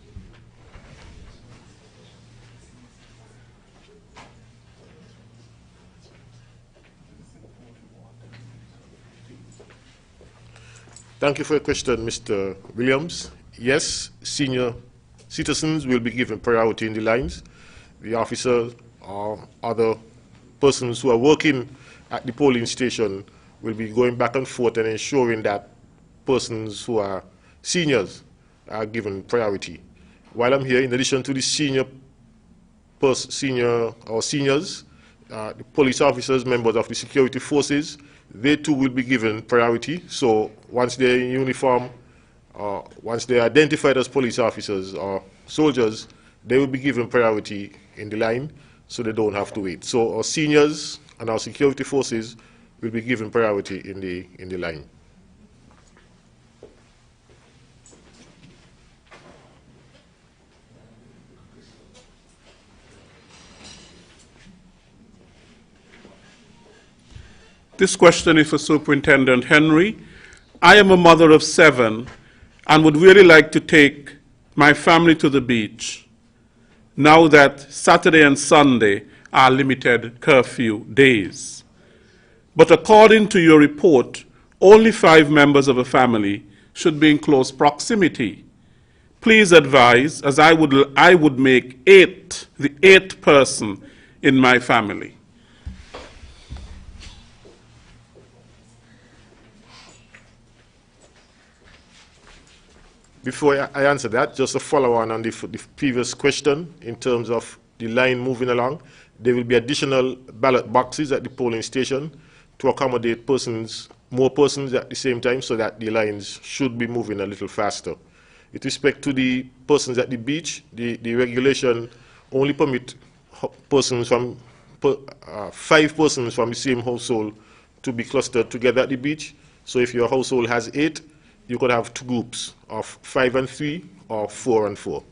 Thank you for your question, Mr. Williams. Yes, senior citizens will be given priority in the lines. The officers or other persons who are working at the polling station will be going back and forth and ensuring that persons who are seniors are given priority. While I'm here, in addition to the seniors, the police officers, members of the security forces, they too will be given priority. So once they're in uniform, once they're identified as police officers or soldiers, they will be given priority in the line so they don't have to wait. So our seniors and our security forces will be given priority in the line. This question is for Superintendent Henry. I am a mother of 7 and would really like to take my family to the beach now that Saturday and Sunday are limited curfew days. But according to your report, only 5 members of a family should be in close proximity. Please advise, as I would make 8, the 8th person in my family. Before I answer that, just a follow-on on the previous question in terms of the line moving along. There will be additional ballot boxes at the polling station to accommodate more persons at the same time, so that the lines should be moving a little faster. With respect to the persons at the beach, the regulation only permit persons from 5 persons from the same household to be clustered together at the beach. So if your household has 8, you could have 2 groups of 5 and 3 or 4 and 4.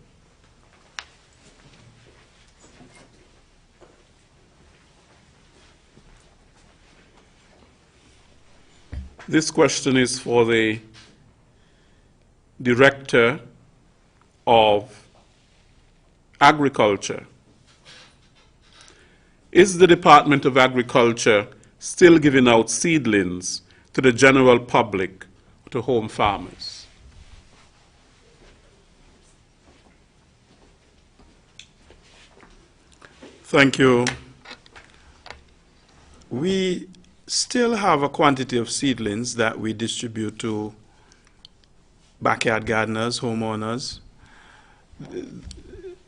This question is for the Director of Agriculture. Is the Department of Agriculture still giving out seedlings to the general public, to home farmers? Thank you. We still have a quantity of seedlings that we distribute to backyard gardeners, homeowners.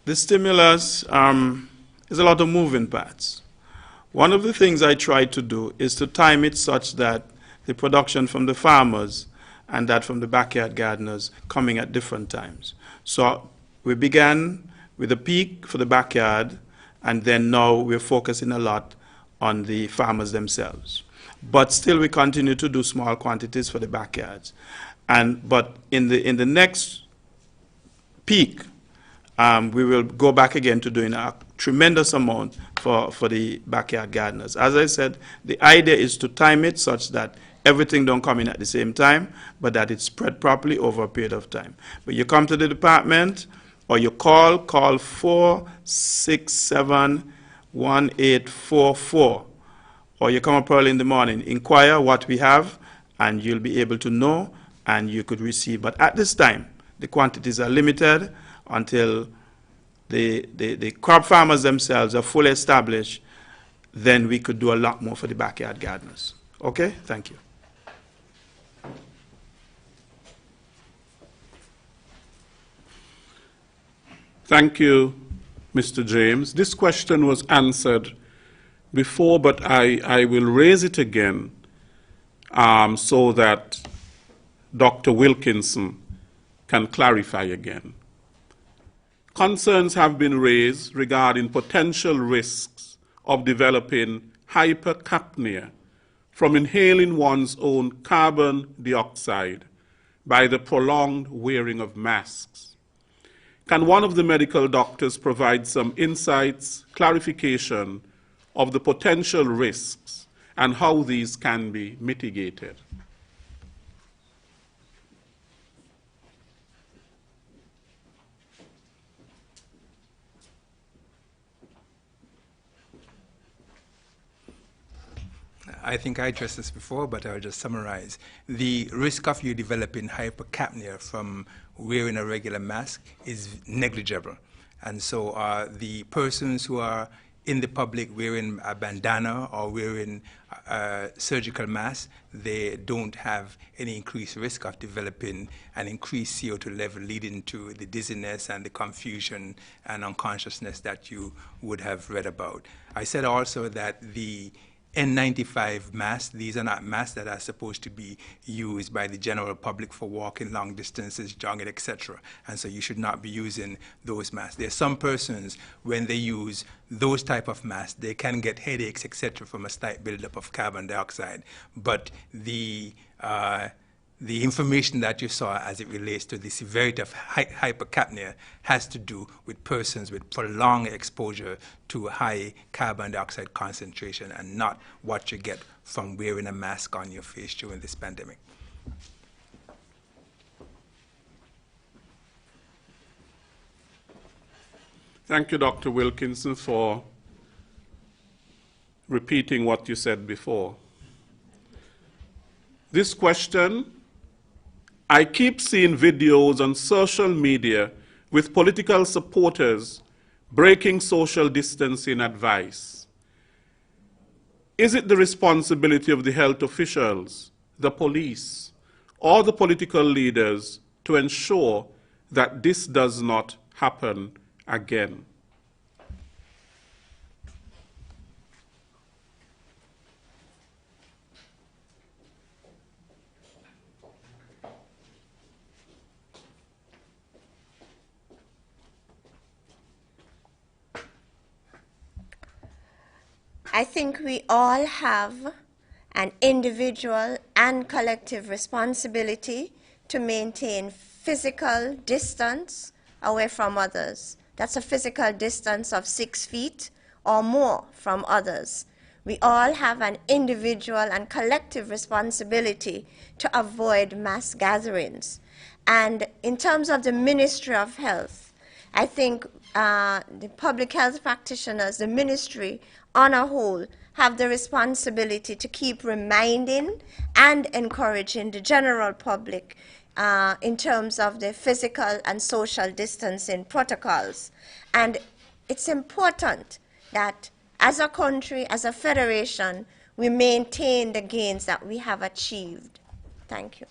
The stimulus is a lot of moving parts. One of the things I try to do is to time it such that the production from the farmers and that from the backyard gardeners coming at different times. So we began with a peak for the backyard, and then now we're focusing a lot on the farmers themselves. But still we continue to do small quantities for the backyards. But in the next peak, we will go back again to doing a tremendous amount for the backyard gardeners. As I said, the idea is to time it such that everything don't come in at the same time, but that it's spread properly over a period of time. But you come to the department, or you call 467-1844, or you come up early in the morning, inquire what we have, and you'll be able to know, and you could receive. But at this time, the quantities are limited until the crop farmers themselves are fully established. Then we could do a lot more for the backyard gardeners. Okay? Thank you. Thank you, Mr. James. This question was answered before, but I will raise it again so that Dr. Wilkinson can clarify again. Concerns have been raised regarding potential risks of developing hypercapnia from inhaling one's own carbon dioxide by the prolonged wearing of masks. Can one of the medical doctors provide some insights, clarification of the potential risks and how these can be mitigated? I think I addressed this before, but I'll just summarize. The risk of you developing hypercapnia from wearing a regular mask is negligible. And so the persons who are in the public wearing a bandana or wearing a surgical mask, they don't have any increased risk of developing an increased CO2 level leading to the dizziness and the confusion and unconsciousness that you would have read about. I said also that the N95 masks, these are not masks that are supposed to be used by the general public for walking long distances, jogging, etc. And so you should not be using those masks. There are some persons, when they use those type of masks, they can get headaches, etc. from a slight buildup of carbon dioxide. But the information that you saw as it relates to the severity of hypercapnia has to do with persons with prolonged exposure to high carbon dioxide concentration and not what you get from wearing a mask on your face during this pandemic. Thank you, Dr. Wilkinson, for repeating what you said before. This question: I keep seeing videos on social media with political supporters breaking social distancing advice. Is it the responsibility of the health officials, the police, or the political leaders to ensure that this does not happen again? I think we all have an individual and collective responsibility to maintain physical distance away from others. That's a physical distance of 6 feet or more from others. We all have an individual and collective responsibility to avoid mass gatherings. And in terms of the Ministry of Health, I think the public health practitioners, the ministry on a whole, have the responsibility to keep reminding and encouraging the general public in terms of the physical and social distancing protocols. And it's important that as a country, as a federation, we maintain the gains that we have achieved. Thank you.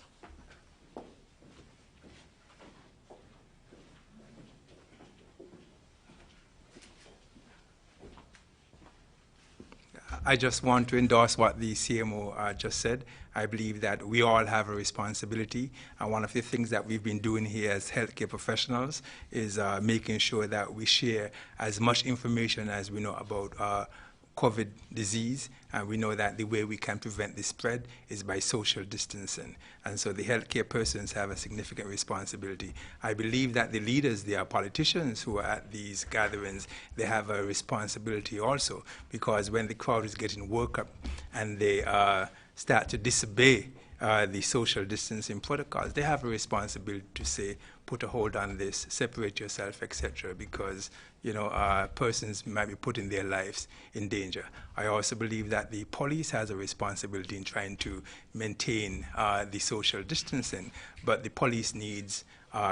I just want to endorse what the CMO just said. I believe that we all have a responsibility, and one of the things that we've been doing here as healthcare professionals is making sure that we share as much information as we know about COVID disease, and we know that the way we can prevent the spread is by social distancing. And so the healthcare persons have a significant responsibility. I believe that the leaders, the politicians who are at these gatherings, they have a responsibility also, because when the crowd is getting worked up and they start to disobey the social distancing protocols, they have a responsibility to say, put a hold on this, separate yourself, etc., because persons might be putting their lives in danger. I also believe that the police has a responsibility in trying to maintain the social distancing, but the police needs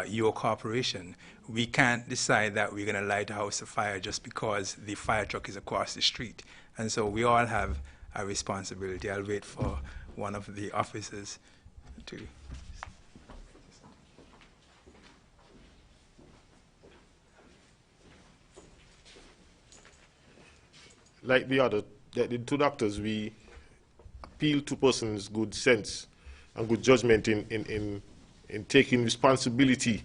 your cooperation. We can't decide that we're going to light a house of fire just because the fire truck is across the street. And so we all have a responsibility. I'll wait for one of the officers to... Like the other the two doctors, we appeal to persons' good sense and good judgment in taking responsibility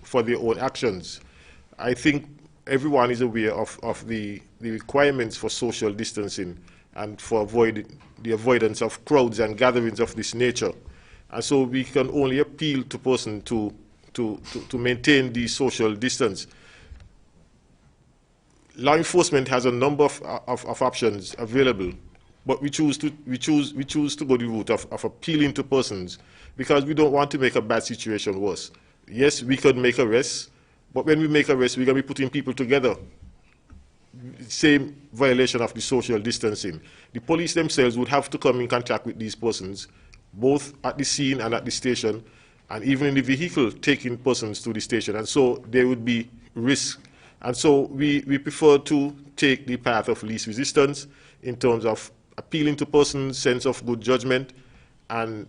for their own actions. I think everyone is aware of the requirements for social distancing and for the avoidance of crowds and gatherings of this nature. And so we can only appeal to persons to maintain the social distance. Law enforcement has a number of options available, but we choose to go the route of appealing to persons because we don't want to make a bad situation worse. Yes, we could make arrests, but when we make arrests, we're going to be putting people together. Same violation of the social distancing. The police themselves would have to come in contact with these persons, both at the scene and at the station, and even in the vehicle taking persons to the station. And so there would be risk. And so we prefer to take the path of least resistance in terms of appealing to persons' sense of good judgment and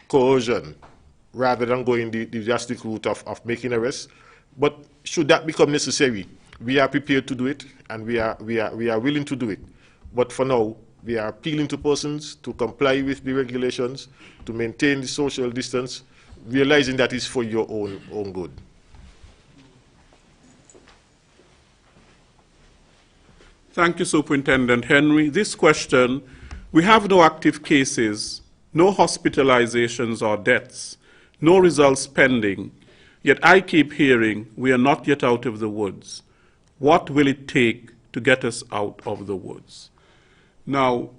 coercion, rather than going the drastic route of making arrests. But should that become necessary, we are prepared to do it, and we are willing to do it. But for now, we are appealing to persons to comply with the regulations, to maintain the social distance, realizing that is for your own good. Thank you, Superintendent Henry. This question, we have no active cases, no hospitalizations or deaths, no results pending, yet I keep hearing we are not yet out of the woods. What will it take to get us out of the woods? Now,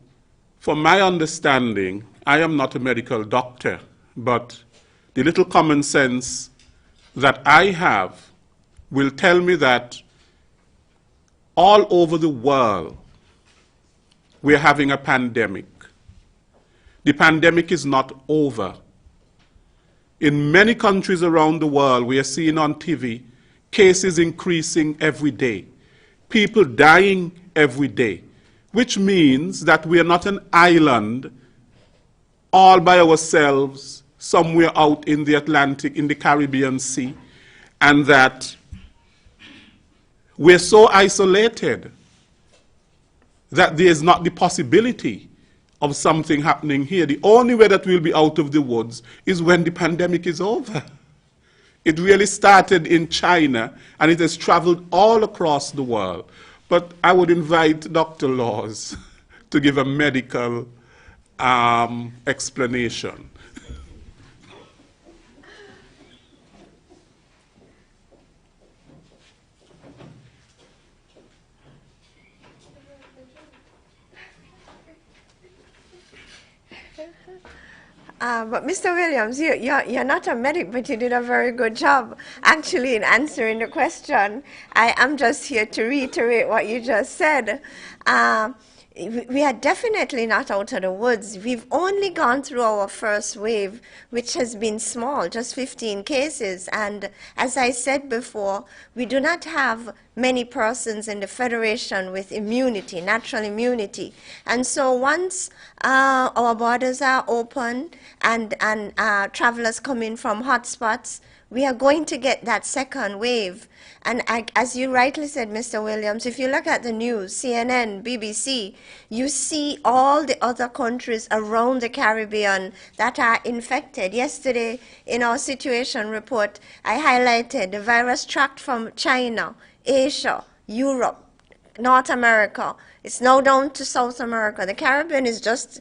from my understanding, I am not a medical doctor, but the little common sense that I have will tell me that all over the world, we're having a pandemic. The pandemic is not over. In many countries around the world, we are seeing on TV cases increasing every day, people dying every day, which means that we are not an island all by ourselves somewhere out in the Atlantic, in the Caribbean Sea, and that we're so isolated that there is not the possibility of something happening here. The only way that we'll be out of the woods is when the pandemic is over. It really started in China, and it has traveled all across the world. But I would invite Dr. Laws to give a medical explanation. But Mr. Williams, you're not a medic, but you did a very good job actually in answering the question. I am just here to reiterate what you just said. We are definitely not out of the woods. We've only gone through our first wave, which has been small, just 15 cases. And as I said before, we do not have many persons in the Federation with immunity, natural immunity. And so once our borders are open and travelers come in from hotspots, we are going to get that second wave. And as you rightly said, Mr. Williams, if you look at the news, CNN, BBC, you see all the other countries around the Caribbean that are infected. Yesterday, in our situation report, I highlighted the virus tracked from China, Asia, Europe, North America. It's now down to South America. The Caribbean is just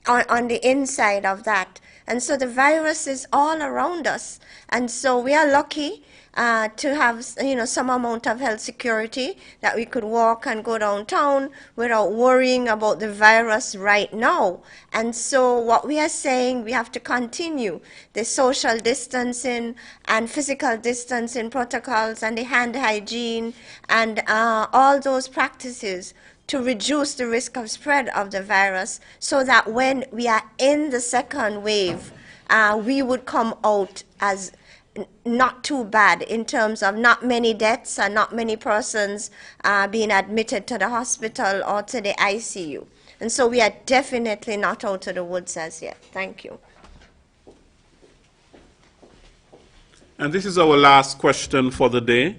on the inside of that. And so the virus is all around us. And so we are lucky to have, some amount of health security, that we could walk and go downtown without worrying about the virus right now. And so what we are saying, we have to continue the social distancing and physical distancing protocols and the hand hygiene and all those practices to reduce the risk of spread of the virus, so that when we are in the second wave, we would come out as not too bad in terms of not many deaths and not many persons being admitted to the hospital or to the ICU. And so we are definitely not out of the woods as yet. Thank you. And this is our last question for the day.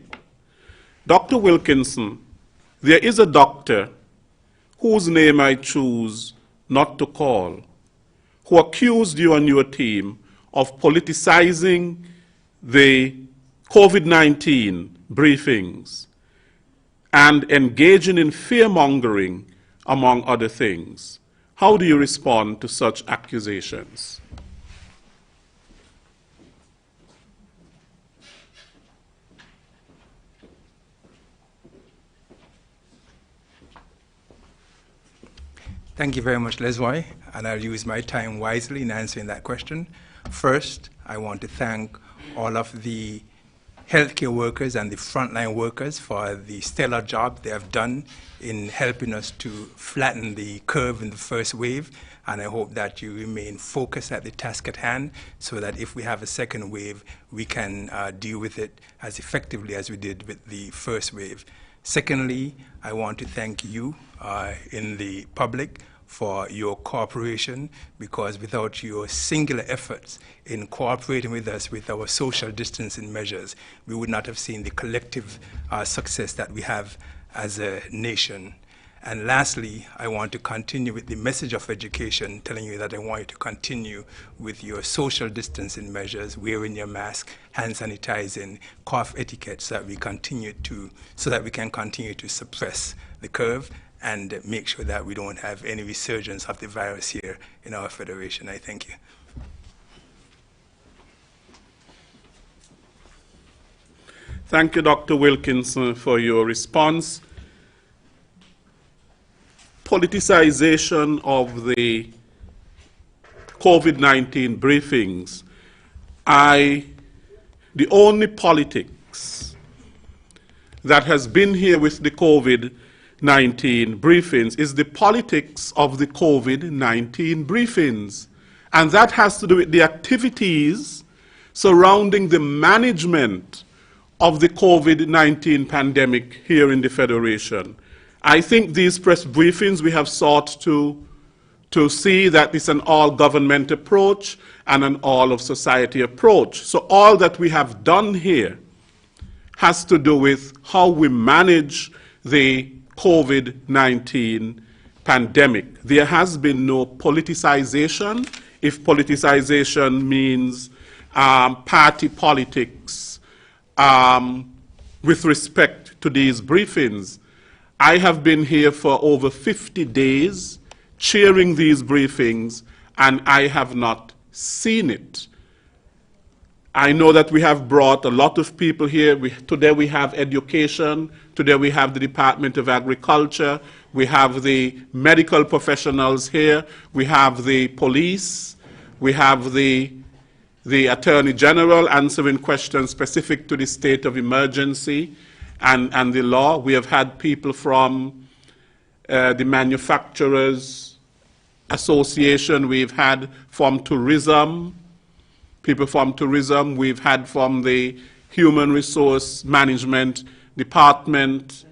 Dr. Wilkinson, there is a doctor whose name I choose not to call, who accused you and your team of politicizing the COVID-19 briefings and engaging in fear-mongering, among other things. How do you respond to such accusations? Thank you very much, Leslie, and I'll use my time wisely in answering that question. First, I want to thank all of the healthcare workers and the frontline workers for the stellar job they have done in helping us to flatten the curve in the first wave, and I hope that you remain focused at the task at hand so that if we have a second wave, we can deal with it as effectively as we did with the first wave. Secondly, I want to thank you in the public for your cooperation, because without your singular efforts in cooperating with us with our social distancing measures, we would not have seen the collective success that we have as a nation. And lastly, I want to continue with the message of education, telling you that I want you to continue with your social distancing measures, wearing your mask, hand sanitizing, cough etiquette, so that we can continue to suppress the curve and make sure that we don't have any resurgence of the virus here in our federation. I thank you. Thank you, Dr. Wilkinson, for your response. Politicization of the COVID-19 briefings. The only politics that has been here with the COVID-19 briefings is the politics of the COVID-19 briefings. And that has to do with the activities surrounding the management of the COVID-19 pandemic here in the Federation. I think these press briefings, we have sought to see that it's an all-government approach and an all-of-society approach. So all that we have done here has to do with how we manage the COVID-19 pandemic. There has been no politicization. If politicization means party politics with respect to these briefings, I have been here for over 50 days chairing these briefings, and I have not seen it. I know that we have brought a lot of people here. Today we have education. Today we have the Department of Agriculture. We have the medical professionals here. We have the police. We have the Attorney General answering questions specific to the state of emergency and the law. We have had people from the Manufacturers Association. We've had from tourism, people from tourism. We've had from the Human Resource Management Department.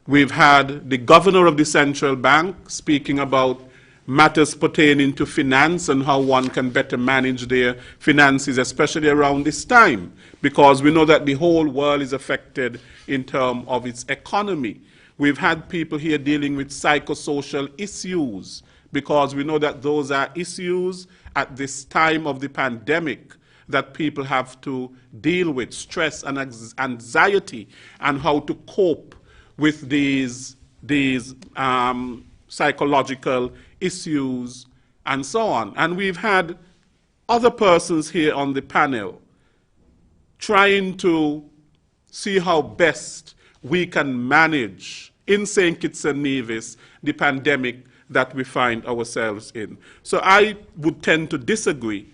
We've had the governor of the central bank speaking about matters pertaining to finance and how one can better manage their finances, especially around this time, because we know that the whole world is affected in terms of its economy. We've had people here dealing with psychosocial issues, because we know that those are issues at this time of the pandemic that people have to deal with, stress and anxiety, and how to cope with these psychological issues and so on. And we've had other persons here on the panel trying to see how best we can manage in St. Kitts and Nevis the pandemic that we find ourselves in. So I would tend to disagree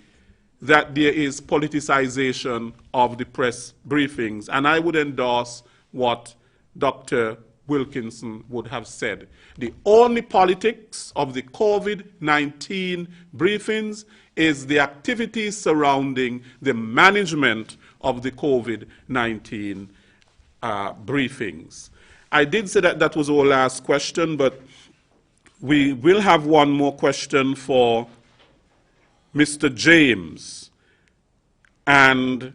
that there is politicization of the press briefings, and I would endorse what Dr. Wilkinson would have said. The only politics of the COVID-19 briefings is the activities surrounding the management of the COVID-19 briefings. I did say that that was our last question, but we will have one more question for Mr. James, and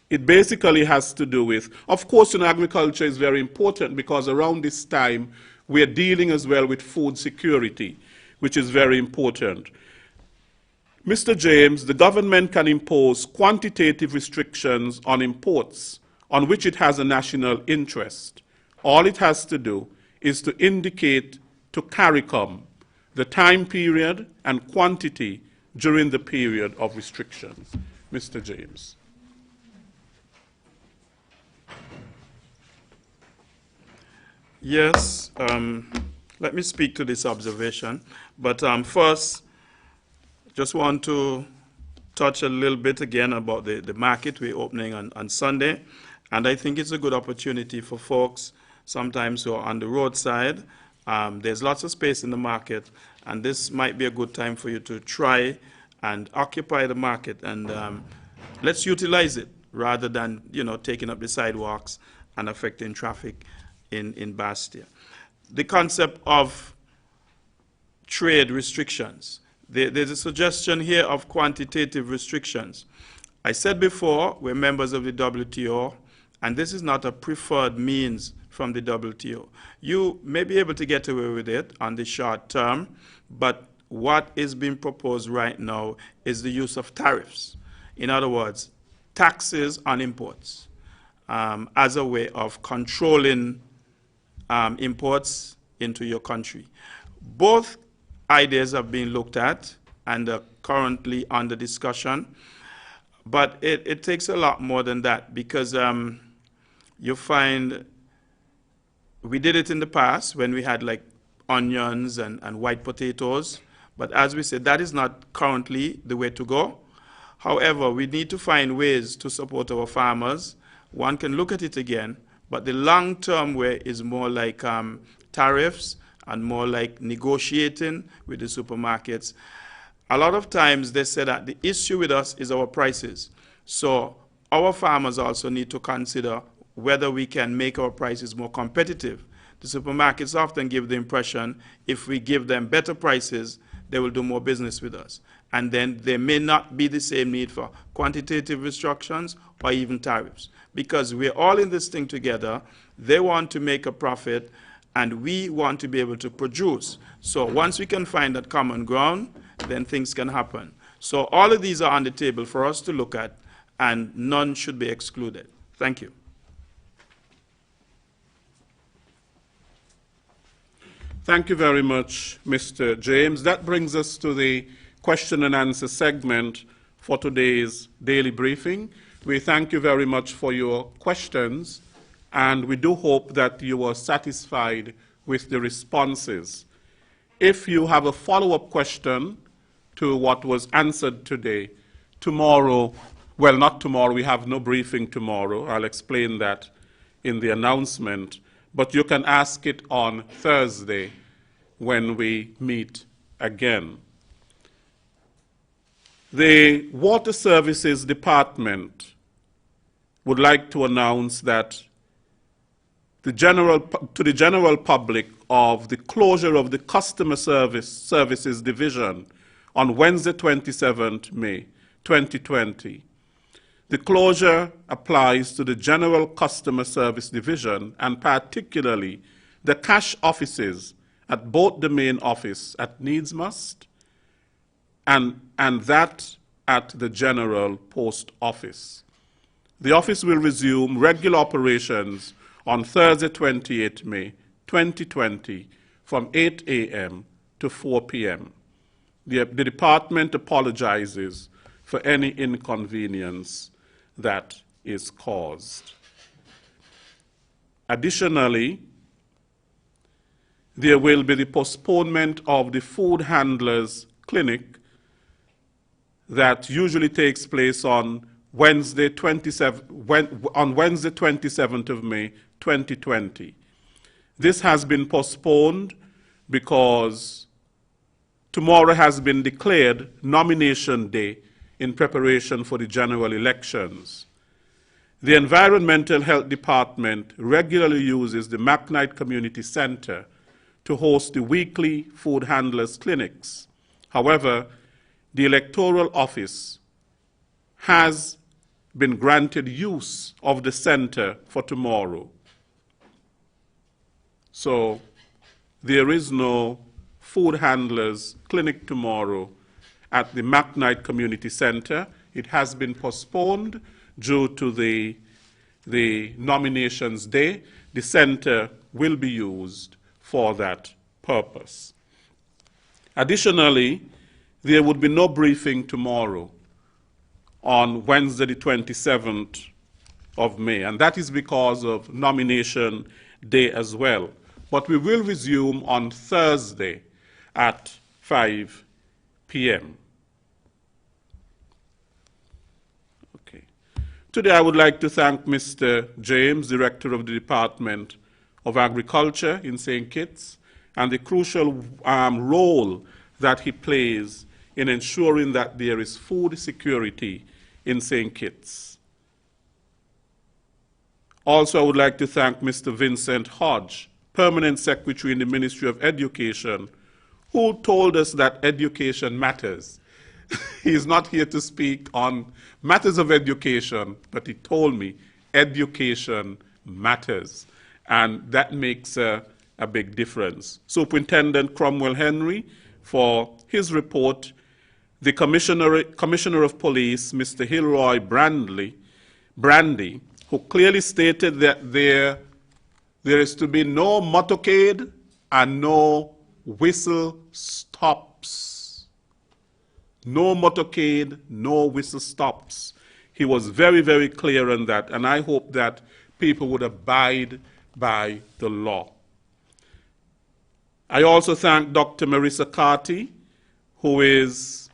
it basically has to do with, of course, agriculture is very important, because around this time we are dealing as well with food security, which is very important. Mr. James, the government can impose quantitative restrictions on imports on which it has a national interest. All it has to do is to indicate to CARICOM the time period and quantity during the period of restrictions. Mr. James. Yes, let me speak to this observation. But first, just want to touch a little bit again about the market we're opening on Sunday. And I think it's a good opportunity for folks sometimes who are on the roadside. There's lots of space in the market, and this might be a good time for you to try and occupy the market. And let's utilize it rather than, taking up the sidewalks and affecting traffic in Bastia. The concept of trade restrictions. There's a suggestion here of quantitative restrictions. I said before, we're members of the WTO, and this is not a preferred means from the WTO. You may be able to get away with it on the short term, but what is being proposed right now is the use of tariffs. In other words, taxes on imports as a way of controlling imports into your country. Both ideas have been looked at and are currently under discussion, but it takes a lot more than that, because you find we did it in the past when we had like onions and white potatoes, but as we said, that is not currently the way to go. However, we need to find ways to support our farmers. One can look at it again, but the long-term way is more like tariffs and more like negotiating with the supermarkets. A lot of times they say that the issue with us is our prices. So our farmers also need to consider whether we can make our prices more competitive. The supermarkets often give the impression if we give them better prices, they will do more business with us. And then there may not be the same need for quantitative restrictions or even tariffs, because we're all in this thing together. They want to make a profit, and we want to be able to produce. So once we can find that common ground, then things can happen. So all of these are on the table for us to look at, and none should be excluded. Thank you. Thank you very much, Mr. James. That brings us to the question and answer segment for today's daily briefing. We thank you very much for your questions, and we do hope that you are satisfied with the responses. If you have a follow-up question to what was answered today, tomorrow, well, not tomorrow, we have no briefing tomorrow. I'll explain that in the announcement, but you can ask it on Thursday when we meet again. The Water Services Department would like to announce that to the general public of the closure of the Customer Services Division on Wednesday, 27th May 2020. The closure applies to the General Customer Service Division, and particularly the cash offices at both the main office at Needs Must and that at the General Post Office. The office will resume regular operations on Thursday, 28 May 2020 from 8 a.m. to 4 p.m. The department apologizes for any inconvenience that is caused. Additionally, there will be the postponement of the food handlers clinic that usually takes place on Wednesday, 27th of May 2020. This has been postponed because tomorrow has been declared nomination day in preparation for the general elections. The Environmental Health Department regularly uses the McKnight Community Center to host the weekly food handlers clinics. However, the Electoral Office has been granted use of the center for tomorrow. So there is no food handlers clinic tomorrow at the McKnight Community Center. It has been postponed due to the nominations day. The center will be used for that purpose. Additionally, there would be no briefing tomorrow on Wednesday the 27th of May, and that is because of nomination day as well. But we will resume on Thursday at 5 p.m. Okay. Today I would like to thank Mr. James, Director of the Department of Agriculture in St. Kitts, and the crucial role that he plays in ensuring that there is food security in St. Kitts. Also, I would like to thank Mr. Vincent Hodge, Permanent Secretary in the Ministry of Education, who told us that education matters. He is not here to speak on matters of education, but he told me education matters, and that makes a big difference. Superintendent Cromwell Henry, for his report, the Commissioner of Police, Mr. Hilroy Brandy, who clearly stated that there is to be no motorcade and no whistle stops. No motorcade, no whistle stops. He was very, very clear on that, and I hope that people would abide by the law. I also thank Dr. Marissa Carty, who is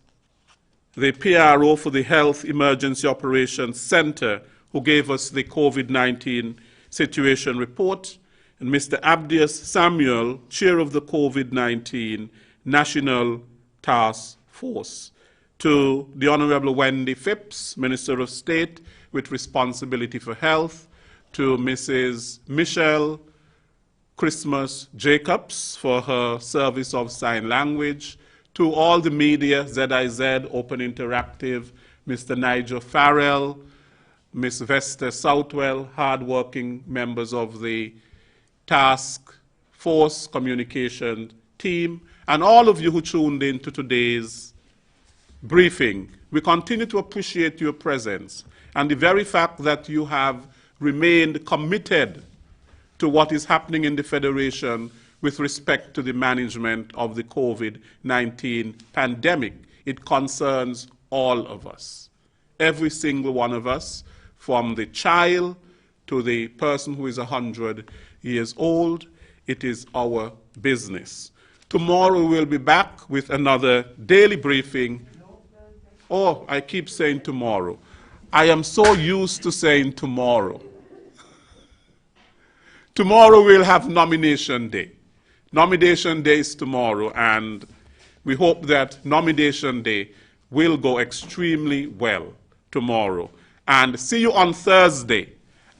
the PRO for the Health Emergency Operations Center, who gave us the COVID-19 situation report, and Mr. Abdias Samuel, Chair of the COVID-19 National Task Force. To the Honorable Wendy Phipps, Minister of State with responsibility for health, to Mrs. Michelle Christmas Jacobs for her service of sign language, to all the media, ZIZ, Open Interactive, Mr. Nigel Farrell, Ms. Vesta Southwell, hardworking members of the Task Force Communication team, and all of you who tuned in to today's briefing. We continue to appreciate your presence and the very fact that you have remained committed to what is happening in the Federation with respect to the management of the COVID-19 pandemic. It concerns all of us, every single one of us, from the child to the person who is 100 years old. It is our business. Tomorrow we'll be back with another daily briefing. Oh, I keep saying tomorrow. I am so used to saying tomorrow. Tomorrow we'll have nomination day. Nomination day is tomorrow, and we hope that nomination day will go extremely well tomorrow. And see you on Thursday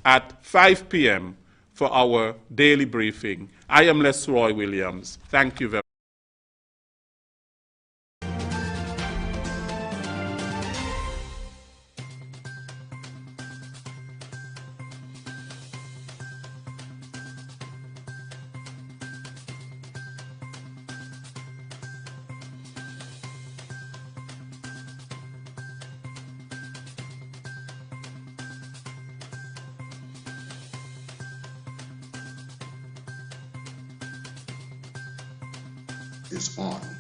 at 5 p.m. for our daily briefing. I am Les Roy Williams. Thank you very much. Is on.